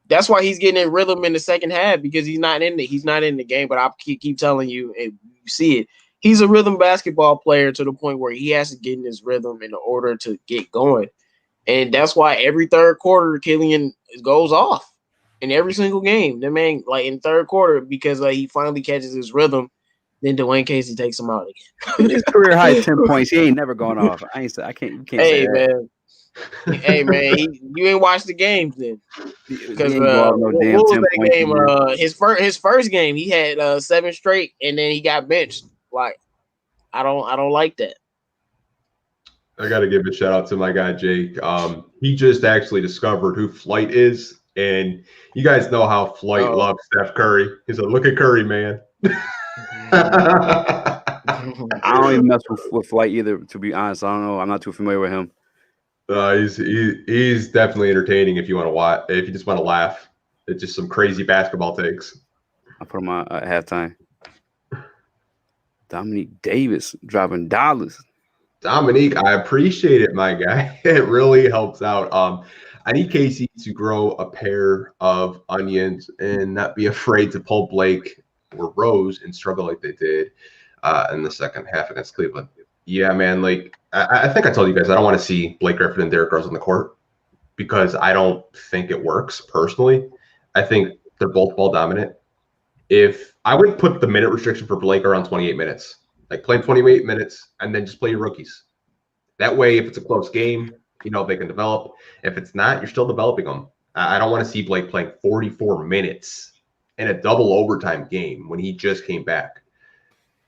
that's why he's getting in rhythm in the second half, because he's not in the game. But I keep telling you, and you see it. He's a rhythm basketball player to the point where he has to get in his rhythm in order to get going. And that's why every third quarter, Killian goes off in every single game. The man, in third quarter, because he finally catches his rhythm, then Dwayne Casey takes him out again. His career high 10 points. He ain't never going off. You can't say that. Hey man, you ain't watched the games then, because what was that game? His first game, he had 7 straight, and then he got benched. I don't like that. I got to give a shout out to my guy Jake. He just actually discovered who Flight is, and you guys know how Flight loves Steph Curry. He said, "Look at Curry, man." I don't even mess with Flight either, to be honest. I don't know. I'm not too familiar with him. He's definitely entertaining if you want to watch. If you just want to laugh, it's just some crazy basketball takes. I put him on at halftime. Dominique Davis dropping dollars. Dominique, I appreciate it, my guy. It really helps out. I need Casey to grow a pair of onions and not be afraid to pull Blake or Rose and struggle like they did in the second half against Cleveland. Yeah, man. I think I told you guys I don't want to see Blake Griffin and Derrick Rose on the court because I don't think it works personally. I think they're both ball dominant. If I would put the minute restriction for Blake around 28 minutes, play 28 minutes and then just play your rookies. That way, if it's a close game, they can develop. If it's not, you're still developing them. I don't want to see Blake playing 44 minutes in a double overtime game when he just came back.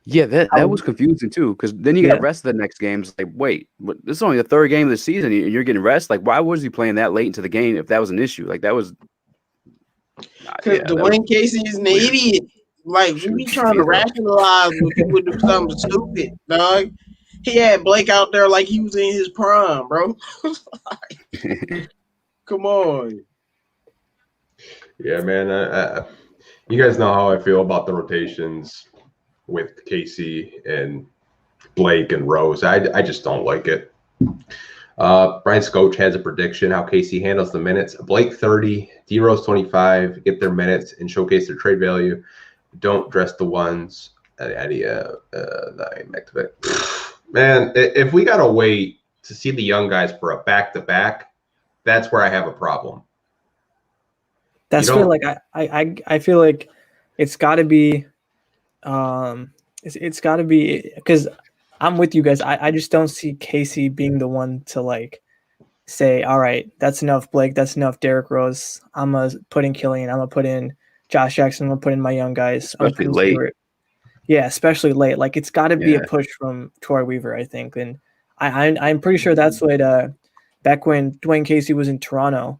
Yeah, that was confusing too, because then you get rest of the next games. Wait, this is only the 3rd game of the season, and you're getting rest. Why was he playing that late into the game if that was an issue? That was. Dwayne Casey is an idiot. We trying to rationalize when people do something stupid, dog. He had Blake out there like he was in his prime, bro. Come on. Yeah, man. You guys know how I feel about the rotations with Casey and Blake and Rose. I just don't like it. Brian Scotch has a prediction how KC handles the minutes. Blake 30, D Rose 25, get their minutes and showcase their trade value. Don't dress the ones. Back to back. Man, if we gotta wait to see the young guys for a back-to-back, that's where I have a problem. That's where like I feel like it's got to be, it's got to be, because I'm with you guys. I just don't see Casey being the one to like say, all right, that's enough, Blake, that's enough, Derrick Rose. I'm gonna put in Killian. I'm gonna put in Josh Jackson. I'm gonna put in my young guys. Especially late. Stewart. Yeah, especially late. Like it's got to be a push from Troy Weaver, I think, and I'm pretty sure that's what back when Dwayne Casey was in Toronto.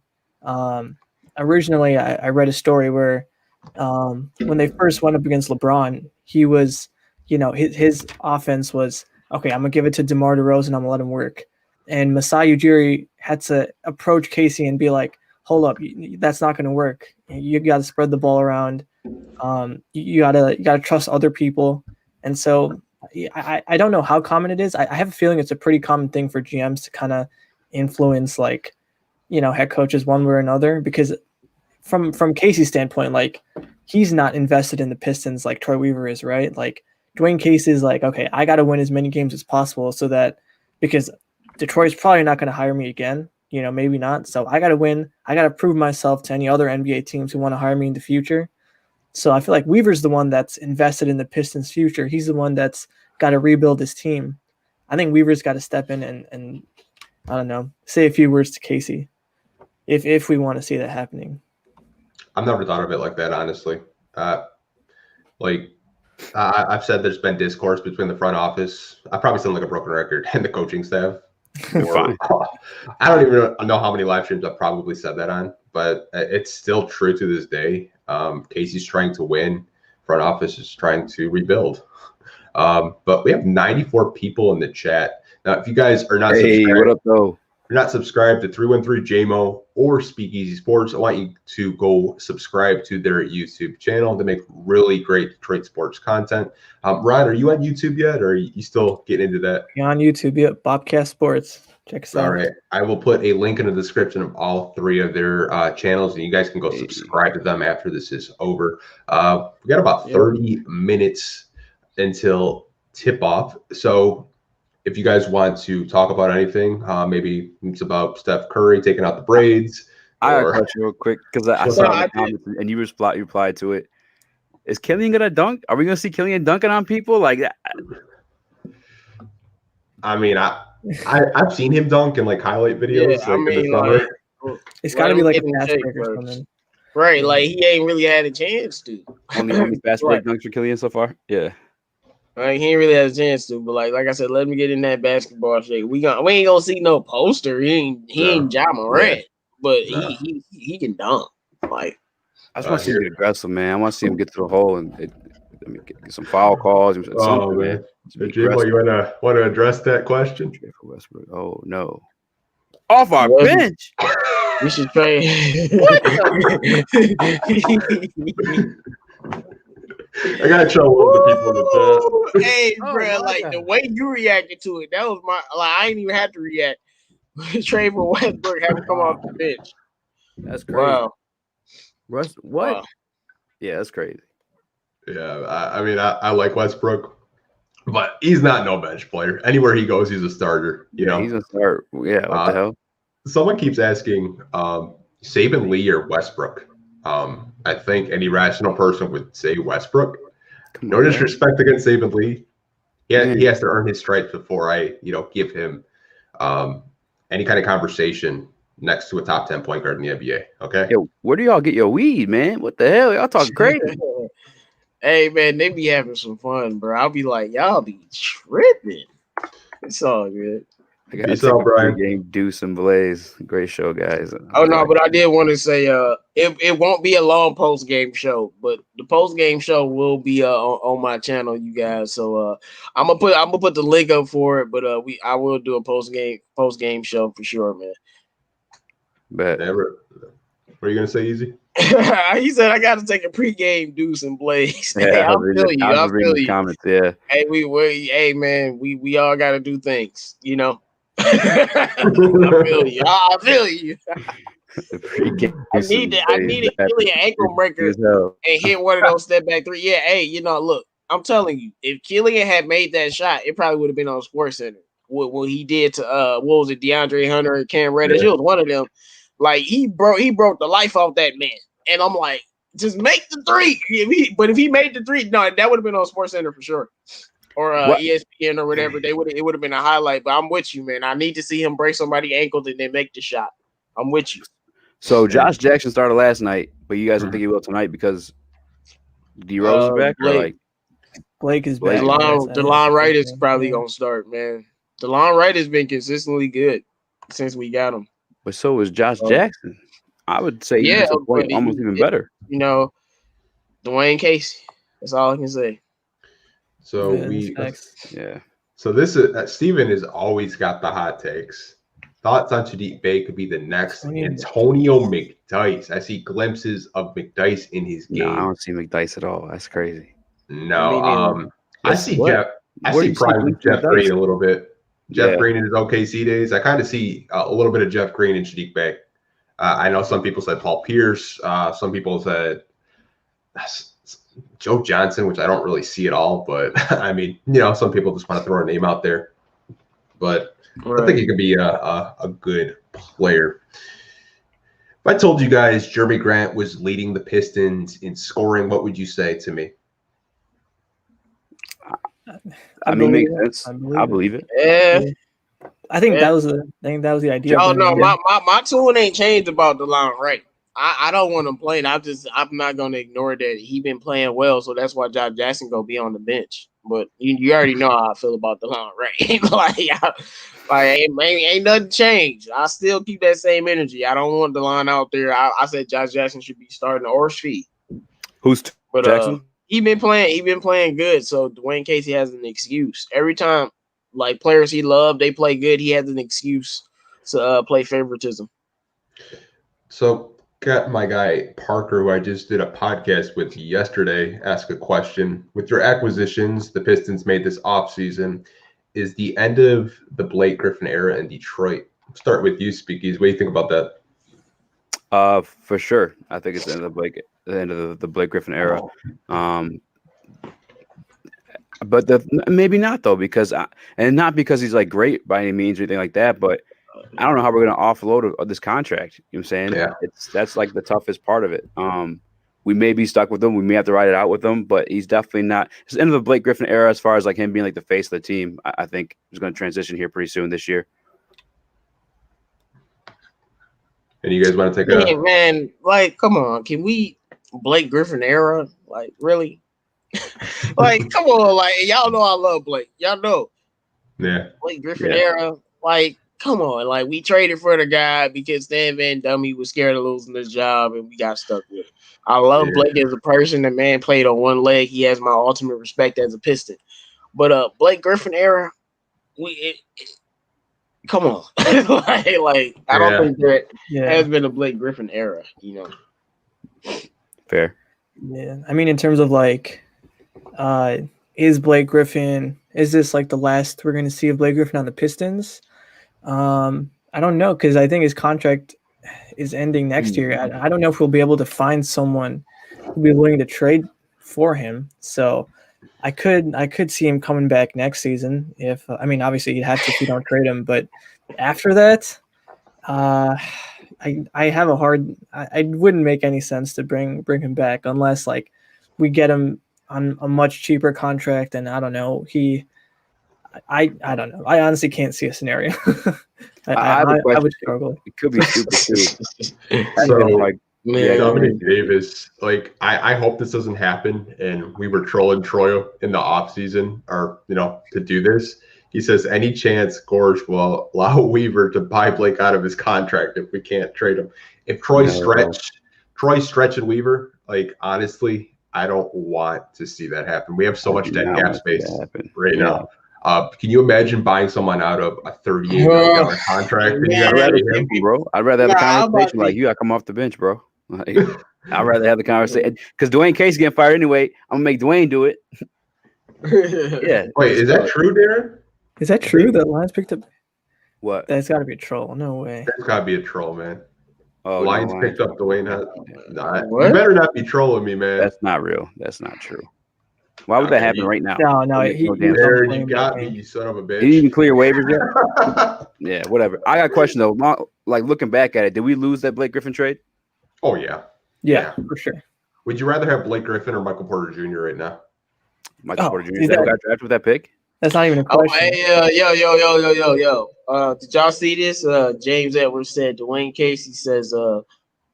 Originally, I read a story where when they first went up against LeBron, he was, his offense was, okay, I'm going to give it to DeMar DeRozan and I'm going to let him work. And Masai Ujiri had to approach Casey and be like, hold up, that's not going to work. You got to spread the ball around. You got to trust other people. And so I don't know how common it is. I have a feeling it's a pretty common thing for GMs to kind of influence head coaches one way or another, because from Casey's standpoint, like he's not invested in the Pistons like Troy Weaver is, right? Like Dwayne Casey is like, okay, I got to win as many games as possible so that, because Detroit's probably not going to hire me again, maybe not. So I got to win. I got to prove myself to any other NBA teams who want to hire me in the future. So I feel like Weaver's the one that's invested in the Pistons' future. He's the one that's got to rebuild his team. I think Weaver's got to step in and I don't know, say a few words to Casey if we want to see that happening. I've never thought of it like that, honestly. I've said there's been discourse between the front office. I probably sound like a broken record, and the coaching staff. I don't even know how many live streams I've probably said that on, but it's still true to this day. Casey's trying to win. Front office is trying to rebuild. But we have 94 people in the chat. Now, if you guys are not subscribed, what up, though? If you're not subscribed to 313 JMO or Speakeasy Sports, I want you to go subscribe to their YouTube channel. They make really great Detroit sports content. Ryan, are you on YouTube yet, or are you still getting into that? Yeah, on YouTube, yep. Bpocast Sports. Check us out. All right. I will put a link in the description of all three of their channels, and you guys can go subscribe to them after this is over. We got about 30 minutes until tip-off. So if you guys want to talk about anything, maybe it's about Steph Curry taking out the braids. I got a question real quick because I saw the comments and you replied to it. Is Killian gonna dunk? Are we gonna see Killian dunking on people like that? I mean, I've seen him dunk in like highlight videos. Yeah, in the summer. It's got to be like a fast break or something. Right, like he ain't really had a chance to. Only fast break dunks for Killian so far. Yeah. Like, he ain't really had a chance to, but like I said, let me get in that basketball shape. We ain't gonna see no poster. He ain't Ja Morant, but he can dunk. Like I just want to see him get aggressive, man. I want to see him get to the hole and get some foul calls. Oh man, J-Bo, you want to address that question? For Westbrook. Oh no, off our bench. We should trade. I gotta show the people in the chat. Hey, bro, like the way you reacted to it, that was I ain't even have to react. Trade for Westbrook, have him come off the bench. That's crazy. Wow. What? Wow. Yeah, that's crazy. Yeah, I mean, I like Westbrook, but he's not no bench player. Anywhere he goes, he's a starter. You know, he's a starter. Yeah, what the hell? Someone keeps asking Saban Lee or Westbrook. I think any rational person would say Westbrook. No disrespect against Saban Lee. Yeah, he has to earn his stripes before I, give him any kind of conversation next to a top 10 point guard in the NBA. Okay. Yo, where do y'all get your weed, man? What the hell? Y'all talking crazy. Hey, man, they be having some fun, bro. I'll be like, y'all be tripping. It's all good. I got to Brian. Game Deuce and Blaze. Great show, guys. Oh, no, but I did want to say it won't be a long post-game show, but the post-game show will be on my channel, you guys. So I'm gonna put the link up for it, but I will do a post-game show for sure, man. Bet. What are you gonna say, Easy? He said I got to take a pregame Deuce and Blaze. Yeah, hey, I'll feel you. I'll feel you. Comments, yeah. Hey, hey, man, we all got to do things, I feel you. I feel you. I need a Killian ankle breaker and hit one of those step back three. Yeah, hey, look, I'm telling you, if Killian had made that shot, it probably would have been on Sports Center. What he did to what was it, DeAndre Hunter and Cam Reddish? It was one of them. Like he broke the life off that man, and I'm like, just make the three. But if he made the three, no, that would have been on Sports Center for sure, or ESPN or whatever. It would have been a highlight. But I'm with you, man. I need to see him break somebody's ankles and then make the shot. I'm with you. So Josh Jackson started last night, but you guys don't think he will tonight because D Rose is back, or like Blake is back. DeLon Wright is probably gonna start, man. DeLon Wright has been consistently good since we got him. But so is Josh Jackson. I would say almost even better. Dwayne Casey. That's all I can say. So So this is Steven has always got the hot takes. Thoughts on Sadiq Bey could be the next Antonio McDyess. I see glimpses of McDyess in his game. No, I don't see McDyess at all. That's crazy. No, I see Jeff. I see probably Jeff Green a little bit. Jeff Green in his OKC days. I kind of see a little bit of Jeff Green and Sadiq Bey. I know some people said Paul Pierce. Some people said Joe Johnson, which I don't really see at all. But I mean, some people just want to throw a name out there. But I think he could be a good player. If I told you guys Jeremy Grant was leading the Pistons in scoring, what would you say to me? I mean, makes sense. I believe it. Yeah. I think that was the idea. Oh no, my tune ain't changed about DeLon Wright. I don't want him playing. I'm not gonna ignore that he been playing well, so that's why Josh Jackson gonna be on the bench. But you already know how I feel about DeLon Wright. Ain't nothing changed. I still keep that same energy. I don't want DeLon out there. I said Josh Jackson should be starting or Sheed. Who's Jackson? He been playing good. So Dwayne Casey has an excuse. Every time like players he loved, they play good, he has an excuse to play favoritism. So got my guy Parker, who I just did a podcast with yesterday, ask a question. With your acquisitions the Pistons made this offseason, is the end of the Blake Griffin era in Detroit? Start with you, Speakies. What do you think about that? For sure. I think it's the end of the Blake Griffin era. But maybe not though, because not because he's like great by any means or anything like that, but I don't know how we're going to offload this contract. You know what I'm saying? Yeah. That's like the toughest part of it. We may be stuck with him. We may have to ride it out with him, but he's definitely not. It's the end of the Blake Griffin era as far as like him being like the face of the team. I think he's going to transition here pretty soon this year. And you guys want to take a man? Like, come on, can we Blake Griffin era? Like, really? Like, come on, like y'all know I love Blake. Y'all know. Yeah. Blake Griffin era. Like, come on. Like, we traded for the guy because Stan Van Gundy was scared of losing his job and we got stuck with it. I love Blake as a person. The man played on one leg. He has my ultimate respect as a Piston. But Blake Griffin era, come on. like I don't think that has been a Blake Griffin era, Fair. Yeah. I mean, in terms of like is Blake Griffin, is this like the last we're going to see of Blake Griffin on the Pistons? I don't know, because I think his contract is ending next year. I don't know if we'll be able to find someone who'll be willing to trade for him. So I could see him coming back next season. Obviously you'd have to if you don't trade him, but after that, I have a hard. I wouldn't make any sense to bring him back unless like we get him on a much cheaper contract, and I don't know. I don't know. I honestly can't see a scenario. I would struggle. It could be stupid too. Dominic Davis, like I hope this doesn't happen. And we were trolling Troy in the offseason, or to do this. He says any chance Gorge will allow Weaver to buy Blake out of his contract if we can't trade him. If Troy Stretch and Weaver, like honestly, I don't want to see that happen. We have so much dead cap space right now. Can you imagine buying someone out of a $38 million contract? I'd rather have a conversation like you. I come off the bench, bro. Like, I'd rather have the conversation because Dwayne Casey getting fired anyway. I'm gonna make Dwayne do it. Yeah. Wait, is that true, Darren? Is that true that Lions picked up? What? That's got to be a troll. No way. That's got to be a troll, man. Oh, Lions no, picked up Dwayne. Nah, What? you better not be trolling me, man. That's not real. That's not true. Why would that Okay, happen right now? No, Makes he damn was sense. There, playing you got that me, game. you son of a He didn't even bitch. clear waivers yet. Yeah, whatever. I got a question though. Like looking back at it, did we lose that Blake Griffin trade? Oh yeah. Yeah, for sure. Would you rather have Blake Griffin or Michael Porter Jr. right now? Michael Oh, Porter Jr. see That that- got drafted with that pick. That's not even a Oh, question. hey, yo. Did y'all see this? James Edwards said Dwayne Casey says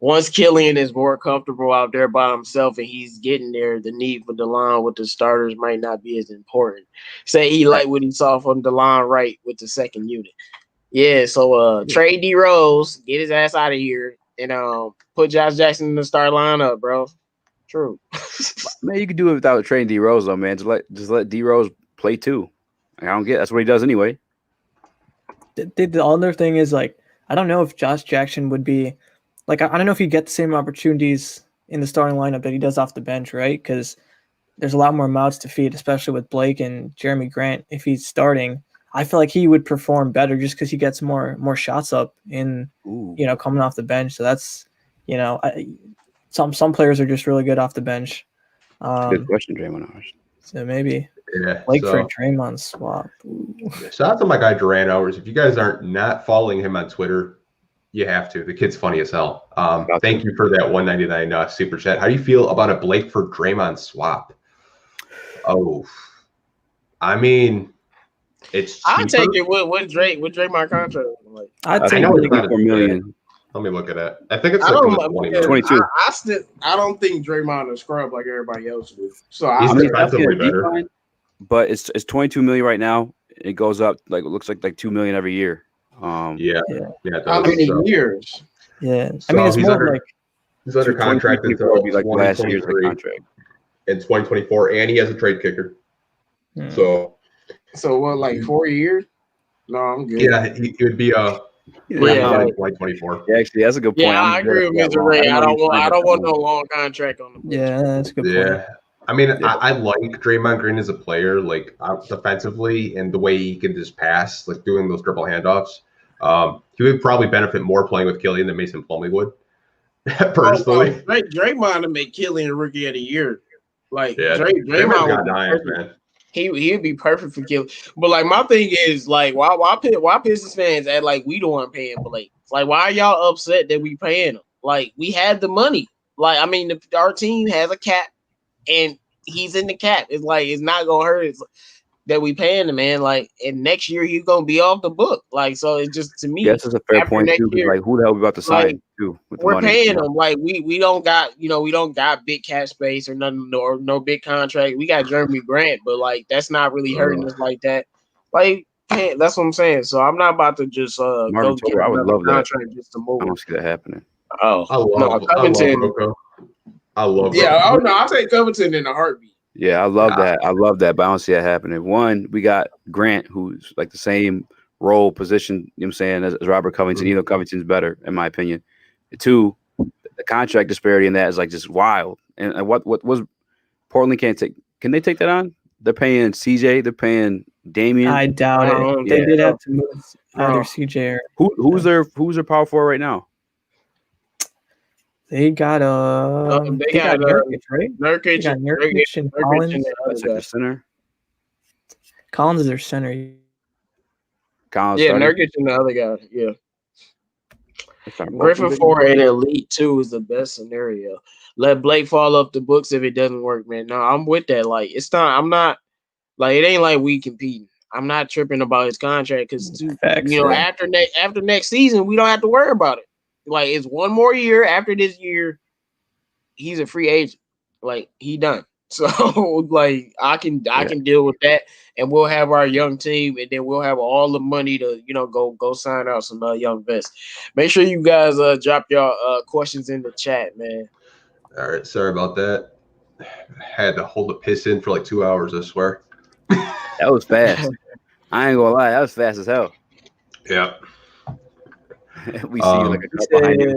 once Killian is more comfortable out there by himself and he's getting there, the need for DeLon with the starters might not be as important. Say he liked what he saw from DeLon Wright with the second unit. Yeah, so trade D Rose, get his ass out of here, and put Josh Jackson in the start lineup, bro. True. Man, you could do it without trading D Rose though, man. Just let D Rose play too. Like, I don't get. That's what he does anyway. The other thing is, like, I don't know if Josh Jackson would be like, I don't know if he'd get the same opportunities in the starting lineup that he does off the bench, right? Because there's a lot more mouths to feed, especially with Blake and Jeremy Grant. If he's starting, I feel like he would perform better just because he gets more shots up in, coming off the bench. So that's, some players are just really good off the bench. Good question, Draymond. So maybe Yeah. Blake for a Draymond swap. Shout out to my guy Durant Hours. If you guys aren't not following him on Twitter, you have to. The kid's funny as hell. Thank you for that $1.99 super chat. How do you feel about a Blake for Draymond swap? Oh, I mean, it's cheaper. I'll take it with Draymond contract. Like, I'd take know it. it's not as $4 million. Let me look at it. I think it's I like don't in the know, 20 because 22. I don't think Draymond is scrub like everybody else do. So He's I mean, mean, defensively that's better. decline, but it's $22 million right now. It goes up it looks like $2 million every year. Yeah, it how does. many So years? Yeah. I So mean, it's he's more under- like, he's under contract 2024 until would be like the last year's of the 2023 contract. and 2024, and he has a trade kicker. So what, like 4 years? No, I'm good. yeah, he would be Yeah, in like- 2024. Yeah, actually, that's a good point. Yeah, I agree with Mr. Ray. I don't want no long contract on the books. yeah, that's a good point. Yeah. I mean, Yeah. I like Draymond Green as a player, like defensively, and the way he can just pass, like doing those dribble handoffs. He would probably benefit more playing with Killian than Mason Plumlee would, personally. Draymond to make Killian Rookie of the Year. Like Yeah, Draymond Draymond's would got be knives, perfect. man. He'd be perfect for Killian. But like my thing is like why Pistons fans act like we the one paying Blake? Like why are y'all upset that we paying him? Like we had the money. Like I mean our team has a cap and he's in the cap. It's like it's not gonna hurt. It's that we paying him, man. Like and next year he's gonna be off the book. Like so it's just to me. Yes, that's a fair after point next too. 'Cause, year, like, who the hell we about to sign like, too? With the We're money? paying them like we don't got we don't got big cap space or nothing or no big contract. We got Jeremy Grant, but like that's not really hurting us like that. Like that's what I'm saying. So I'm not about to just Marvin go get Toro, I would another love that. contract just to I move. don't see that happening. Oh, I love Covington. Rocco. I love Yeah, Rocco. oh no, I'll take Covington in a heartbeat. Yeah, I love that. I love that, but I don't see that happening. One, we got Grant, who's like the same role position, you know what I'm saying, as Robert Covington. Even though Covington's better, in my opinion. Two, the contract disparity in that is like just wild. And what was Portland can't take? Can they take that on? They're paying CJ. They're paying Damian. I doubt it. They did have to move either CJ or who's their power forward right now? they got they got Nurkic, right? They Nurkic, got Nurkic and Collins. That's like the center. Collins is their center. Collins Yeah, starting. Nurkic and the other guy. Yeah, That's not- Griffin for an elite 2 is the best scenario. Let Blake fall off the books if it doesn't work, man. No, I'm with that. Like it's not. I'm not. Like it ain't like we competing. I'm not tripping about his contract because after next season we don't have to worry about it. Like it's one more year. After this year, he's a free agent. Like he done. So like I can deal with that, and we'll have our young team, and then we'll have all the money to go sign out some young vets. Make sure you guys drop your questions in the chat, man. All right, sorry about that. Had to hold a piss in for like 2 hours, I swear. That was fast. I ain't gonna lie, that was fast as hell. Yeah. We see you like a cup behind you.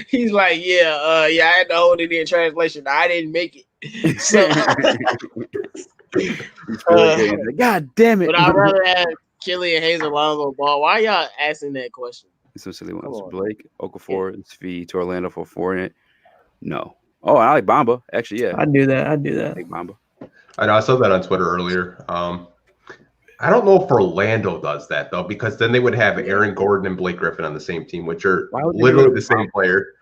He's like, I had to hold it in translation. I didn't make it. So God damn it! But I'd rather have Killian Hayes, Alonzo Ball. Why y'all asking that question? Some silly ones. Blake, Okafor, Svi to Orlando for 4 in it. No. Oh, I like Bamba. Actually, yeah. I'd do that. I like Bamba. I know. I saw that on Twitter earlier. I don't know if Orlando does that though, because then they would have Aaron Gordon and Blake Griffin on the same team, which are literally the same player.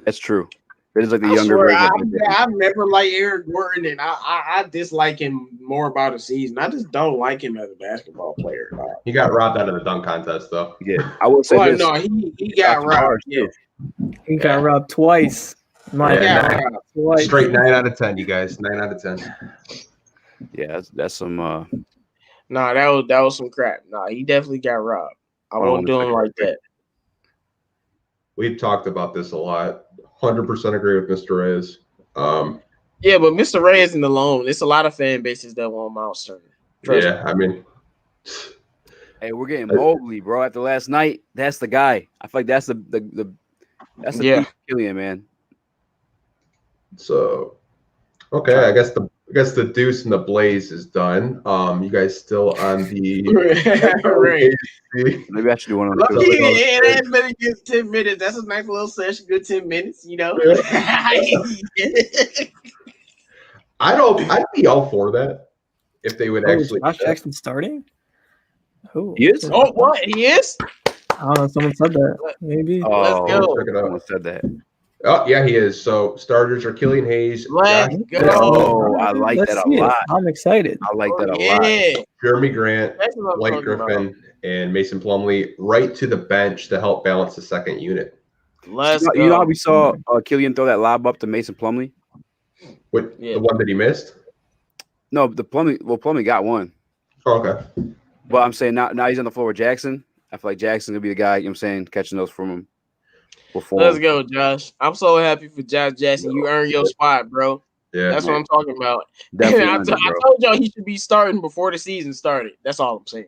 That's true. It is like the younger version. I've never liked Aaron Gordon, and I dislike him more about the season. I just don't like him as a basketball player. He got robbed out of the dunk contest, though. Yeah, I will say this. No, he got robbed. Yeah. He got robbed twice. Straight 9 out of 10, you guys. 9 out of 10. Yeah, that's some. Nah, that was some crap. Nah, he definitely got robbed. I won't do him like that. We've talked about this a lot. 100% agree with Mr. Reyes. Yeah, but Mr. Reyes isn't alone. It's a lot of fan bases that want Miles Turner. Yeah, I mean. Hey, we're getting Mobley, bro. After last night, that's the guy. I feel like that's the Killian, man. So, okay, I guess the Deuce and the Blaze is done. You guys still on the right. Maybe I should do one on the that's been a good 10 minutes. That's a nice little session. Good 10 minutes, you know. I'd be all for that if they would actually. Josh Jackson starting? Who? He is? Oh, what? He is? I don't know. Someone said that. Maybe. Oh, let's go. Someone said that. Oh, yeah, he is. So starters are Killian Hayes. Let's go. Oh, I like that a lot. I'm excited. I like that a lot. Jeremy Grant, Blake Griffin, and Mason Plumlee right to the bench to help balance the second unit. Let's go. You know how we saw Killian throw that lob up to Mason Plumlee? The one that he missed? No, Plumlee got one. Oh, okay. But I'm saying now he's on the floor with Jackson. I feel like Jackson's going to be the guy, you know what I'm saying, catching those from him. Let's go, Josh. I'm so happy for Josh Jackson. You earned your spot, bro. Yeah, that's what I'm talking about. I told y'all he should be starting before the season started. That's all I'm saying.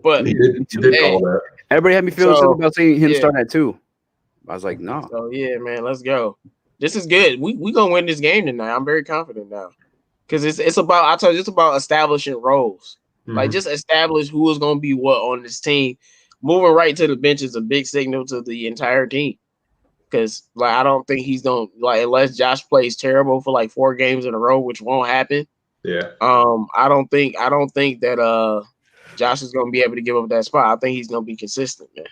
But he did call that. Everybody had me feeling something about seeing him starting at 2. I was like, no. So yeah, man, let's go. This is good. We gonna win this game tonight. I'm very confident now. Because it's about, I told you, it's about establishing roles. Mm-hmm. Like, just establish who is gonna be what on this team. Moving right to the bench is a big signal to the entire team. Because like I don't think he's gonna like unless Josh plays terrible for like 4 games in a row, which won't happen. Yeah. I don't think that Josh is gonna be able to give up that spot. I think he's gonna be consistent, man.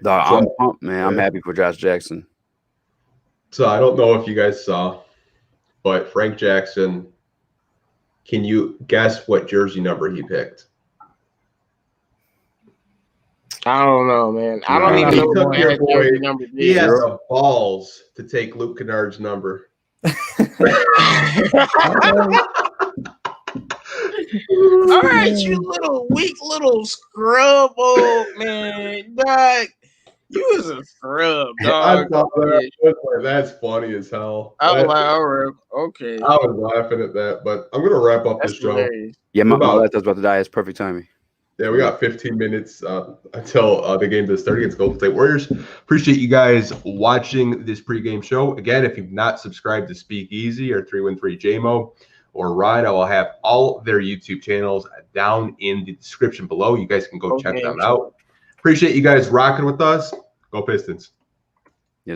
I'm pumped, man. I'm happy for Josh Jackson. So I don't know if you guys saw, but Frank Jackson, can you guess what jersey number he picked? I don't know, man. I don't even know what jersey number is. He has the balls to take Luke Kennard's number. All right, you little weak little scrub, man. Dog. You was a scrub, dog. That's funny as hell. I was like, all right, okay. I was laughing at that, but I'm gonna wrap up this show. Hilarious. Yeah, my laptop's about to die. It's perfect timing. Yeah, we got 15 minutes until the game does start against Golden State Warriors. Appreciate you guys watching this pregame show. Again, if you've not subscribed to Speakeasy or 313 JMO or Ryan, I will have all their YouTube channels down in the description below. You guys can go check them out. Appreciate you guys rocking with us. Go Pistons.